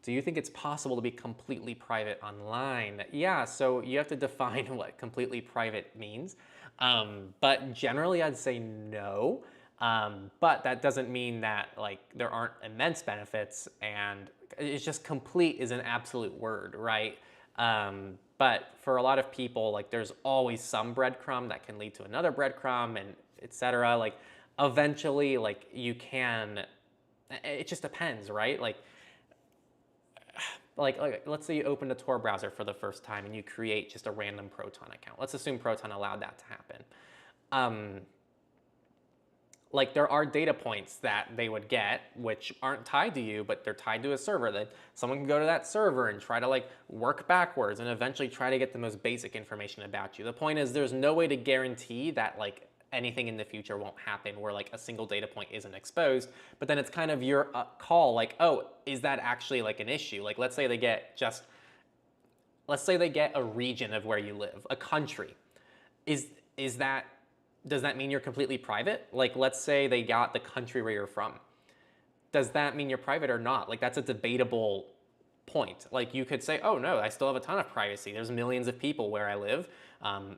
Do you think it's possible to be completely private online? Yeah, so you have to define what completely private means. But generally I'd say no. But that doesn't mean that like there aren't immense benefits, and it's just complete is an absolute word, right? But for a lot of people, like there's always some breadcrumb that can lead to another breadcrumb, and etc. Like eventually, like you can, it just depends, right? Like let's say you open a Tor browser for the first time and you create just a random Proton account. Let's assume Proton allowed that to happen. Like there are data points that they would get which aren't tied to you, but they're tied to a server. That someone can go to that server and try to like work backwards and eventually try to get the most basic information about you. The point is there's no way to guarantee that like anything in the future won't happen where like a single data point isn't exposed, but then it's kind of your call, like, oh, is that actually like an issue? Like let's say they get a region of where you live, a country. Does that mean you're completely private? Like let's say they got the country where you're from. Does that mean you're private or not? Like that's a debatable point. Like you could say, oh no, I still have a ton of privacy. There's millions of people where I live,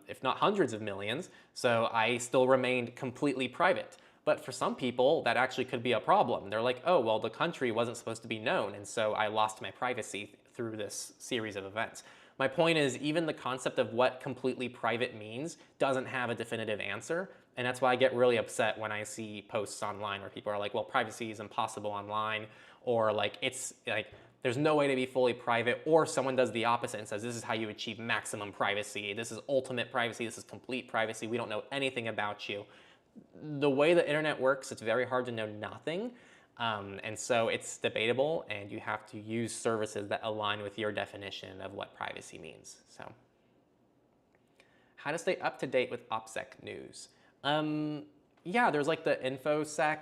if not hundreds of millions, so I still remained completely private. But for some people, that actually could be a problem. They're like, oh, well, the country wasn't supposed to be known, and so I lost my privacy through this series of events. My point is, even the concept of what completely private means doesn't have a definitive answer, and that's why I get really upset when I see posts online where people are like, well, privacy is impossible online, or like, it's like, there's no way to be fully private, or someone does the opposite and says, this is how you achieve maximum privacy, this is ultimate privacy, this is complete privacy, we don't know anything about you. The way the internet works, it's very hard to know nothing. And so it's debatable, and you have to use services that align with your definition of what privacy means. So, how to stay up to date with OPSEC news? Yeah, there's like the InfoSec,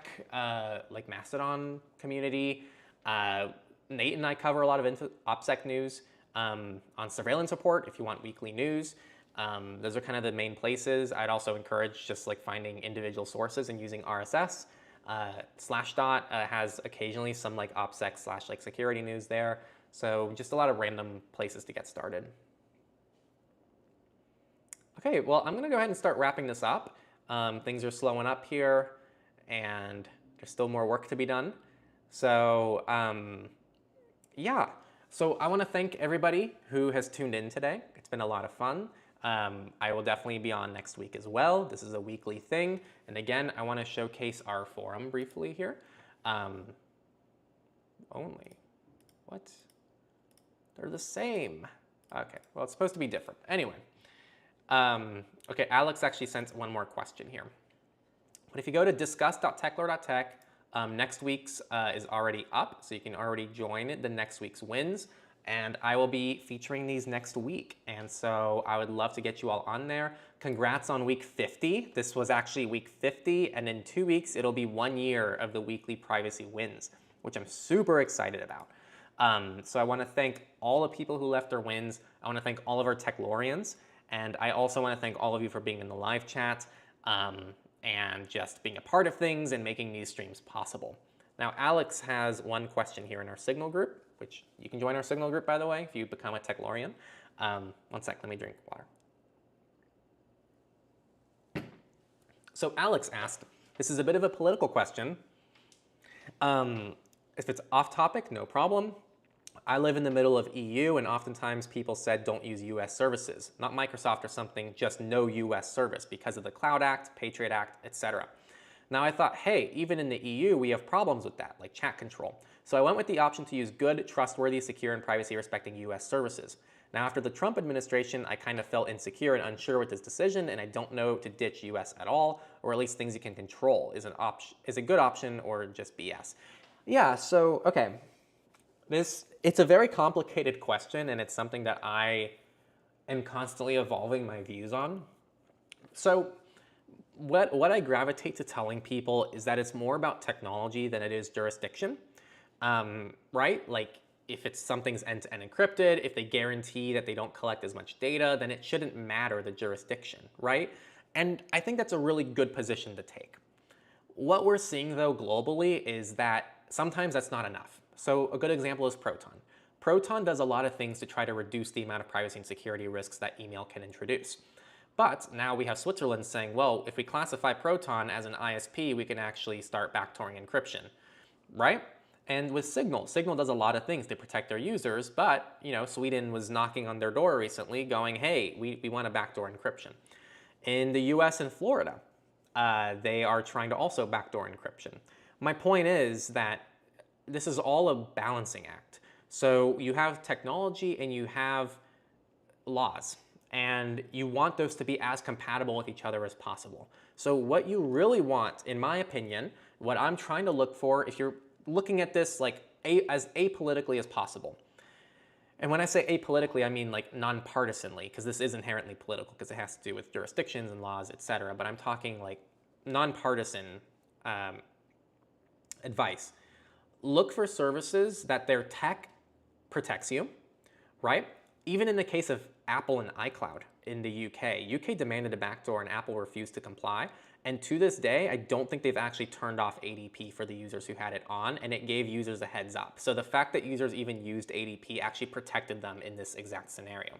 like Mastodon community. Nate and I cover a lot of OPSEC news on Surveillance Report if you want weekly news. Those are kind of the main places. I'd also encourage just like finding individual sources and using RSS. Slashdot has occasionally some like OPSEC / like security news there. So just a lot of random places to get started. Okay, well, I'm gonna go ahead and start wrapping this up. Things are slowing up here and there's still more work to be done. So yeah, so I wanna thank everybody who has tuned in today. It's been a lot of fun. I will definitely be on next week as well. This is a weekly thing. And again, I want to showcase our forum briefly here. What? They're the same. Okay, well, it's supposed to be different. Anyway, okay, Alex actually sent one more question here. But if you go to discuss.techlore.tech, next week's is already up, so you can already join the next week's wins. And I will be featuring these next week. And so I would love to get you all on there. Congrats on week 50. This was actually week 50. And in 2 weeks, it'll be 1 year of the weekly privacy wins, which I'm super excited about. So I want to thank all the people who left their wins. I want to thank all of our Techlorians. And I also want to thank all of you for being in the live chat and just being a part of things and making these streams possible. Now, Alex has one question here in our Signal group, which you can join our Signal group, by the way, if you become a Techlorian. One sec, let me drink water. So Alex asked, this is a bit of a political question. If it's off topic, no problem. I live in the middle of EU, and oftentimes people said don't use US services, not Microsoft or something, just no US service because of the Cloud Act, Patriot Act, etc. Now I thought, hey, even in the EU, we have problems with that, like chat control. So I went with the option to use good, trustworthy, secure, and privacy-respecting US services. Now after the Trump administration, I kind of felt insecure and unsure with this decision, and I don't know to ditch US at all, or at least things you can control is a good option or just BS. Yeah, so, okay. It's a very complicated question, and it's something that I am constantly evolving my views on. So what I gravitate to telling people is that it's more about technology than it is jurisdiction, right? Like if something's end-to-end encrypted, if they guarantee that they don't collect as much data, then it shouldn't matter the jurisdiction, right? And I think that's a really good position to take. What we're seeing though globally is that sometimes that's not enough. So a good example is Proton. Proton does a lot of things to try to reduce the amount of privacy and security risks that email can introduce. But now we have Switzerland saying, well, if we classify Proton as an ISP, we can actually start backdooring encryption, right? And with Signal does a lot of things to protect their users, but Sweden was knocking on their door recently going, hey, we want to backdoor encryption. In the US and Florida, they are trying to also backdoor encryption. My point is that this is all a balancing act. So you have technology and you have laws, and you want those to be as compatible with each other as possible. So what you really want, in my opinion, what I'm trying to look for, if you're looking at this like as apolitically as possible. And when I say apolitically, I mean like nonpartisanly, because this is inherently political because it has to do with jurisdictions and laws, etc. But I'm talking like nonpartisan advice. Look for services that their tech protects you, right? Even in the case of Apple and iCloud in the UK demanded a backdoor and Apple refused to comply. And to this day, I don't think they've actually turned off ADP for the users who had it on, and it gave users a heads up. So the fact that users even used ADP actually protected them in this exact scenario.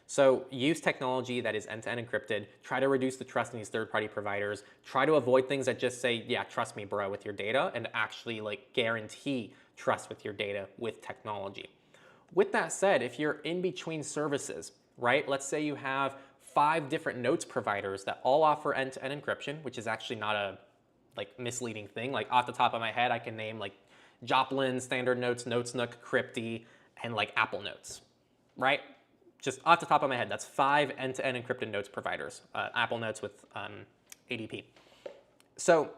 So use technology that is end-to-end encrypted, try to reduce the trust in these third-party providers, try to avoid things that just say, yeah, trust me, bro, with your data, and actually like guarantee trust with your data with technology. With that said, if you're in between services, right, let's say you have 5 different notes providers that all offer end-to-end encryption, which is actually not a like misleading thing. Like off the top of my head, I can name like Joplin, Standard Notes, Notesnook, Crypty, and like Apple Notes, right? Just off the top of my head, that's 5 end-to-end encrypted notes providers, Apple Notes with ADP. So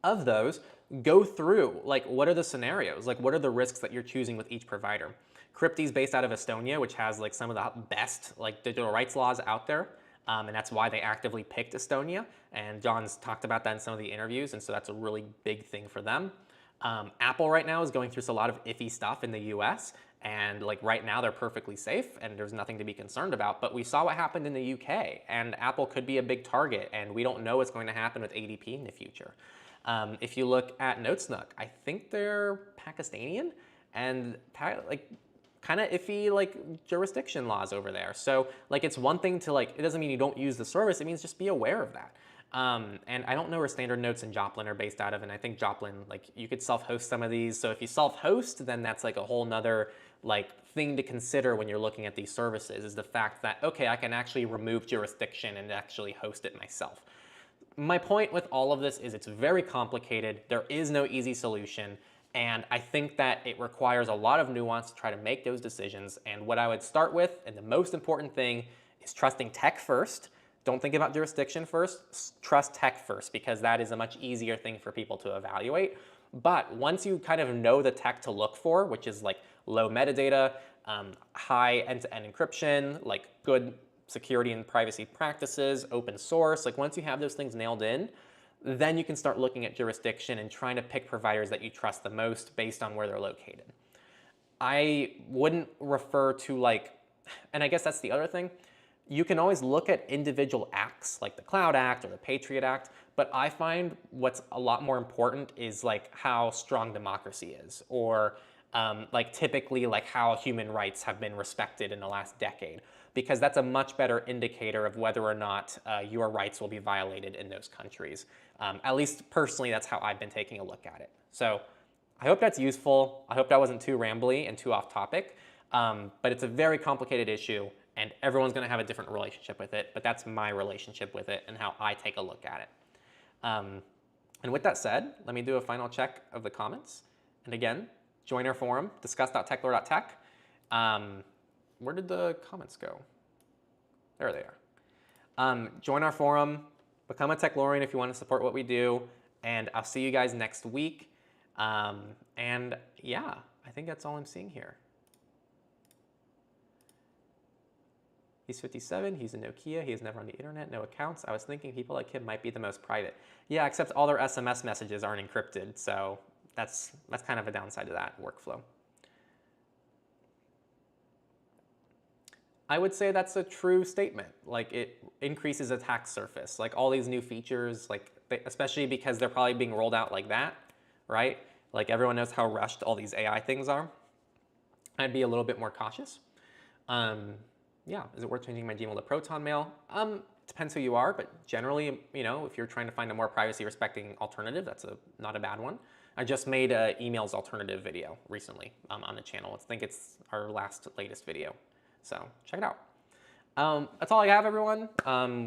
of those, go through, like, what are the scenarios? Like, what are the risks that you're choosing with each provider? Crypty's based out of Estonia, which has like some of the best like digital rights laws out there. And that's why they actively picked Estonia. And John's talked about that in some of the interviews. And so that's a really big thing for them. Apple right now is going through a lot of iffy stuff in the US. And like right now they're perfectly safe and there's nothing to be concerned about. But we saw what happened in the UK, and Apple could be a big target, and we don't know what's going to happen with ADP in the future. If you look at Notesnook, I think they're Pakistani and like kind of iffy like jurisdiction laws over there. So like it's one thing to like, it doesn't mean you don't use the service, it means just be aware of that. And I don't know where Standard Notes and Joplin are based out of, and I think Joplin, like you could self-host some of these. So if you self-host, then that's like a whole nother like thing to consider when you're looking at these services, is the fact that, okay, I can actually remove jurisdiction and actually host it myself. My point with all of this is it's very complicated. There is no easy solution. And I think that it requires a lot of nuance to try to make those decisions. And what I would start with, and the most important thing, is trusting tech first. Don't think about jurisdiction first, trust tech first, because that is a much easier thing for people to evaluate. But once you kind of know the tech to look for, which is like low metadata, high end-to-end encryption, like good security and privacy practices, open source, like once you have those things nailed in, then you can start looking at jurisdiction and trying to pick providers that you trust the most based on where they're located. I wouldn't refer to like, and I guess that's the other thing, you can always look at individual acts like the Cloud Act or the Patriot Act, but I find what's a lot more important is like how strong democracy is, or like typically like how human rights have been respected in the last decade, because that's a much better indicator of whether or not your rights will be violated in those countries. At least personally, that's how I've been taking a look at it. So I hope that's useful. I hope that wasn't too rambly and too off topic, but it's a very complicated issue, and everyone's going to have a different relationship with it, but that's my relationship with it and how I take a look at it. And with that said, let me do a final check of the comments. And again, join our forum, discuss.techlore.tech. Where did the comments go? There they are. Join our forum, become a Techlorean if you want to support what we do, and I'll see you guys next week. And yeah, I think that's all I'm seeing here. He's 57, he's a Nokia, he is never on the internet, no accounts. I was thinking people like him might be the most private. Yeah, except all their SMS messages aren't encrypted, so that's kind of a downside to that workflow. I would say that's a true statement. Like, it increases attack surface. Like, all these new features, like, especially because they're probably being rolled out like that, right? Like, everyone knows how rushed all these AI things are. I'd be a little bit more cautious. Yeah, is it worth changing my Gmail to Proton Mail? Depends who you are, but generally, you know, if you're trying to find a more privacy-respecting alternative, that's not a bad one. I just made an emails alternative video recently on the channel. I think it's our latest video, so check it out. That's all I have, everyone.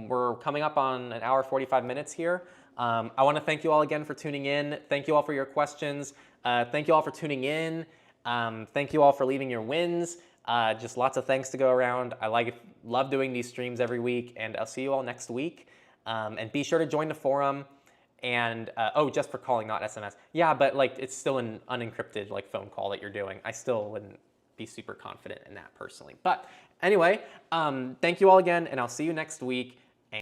We're coming up on 1 hour 45 minutes here. I want to thank you all again for tuning in. Thank you all for your questions. Thank you all for tuning in. Thank you all for leaving your wins. Just lots of thanks to go around. I love doing these streams every week, and I'll see you all next week. And be sure to join the forum. And oh, just for calling, not SMS. Yeah, but like it's still an unencrypted like phone call that you're doing. I still wouldn't be super confident in that personally. But anyway, thank you all again, and I'll see you next week.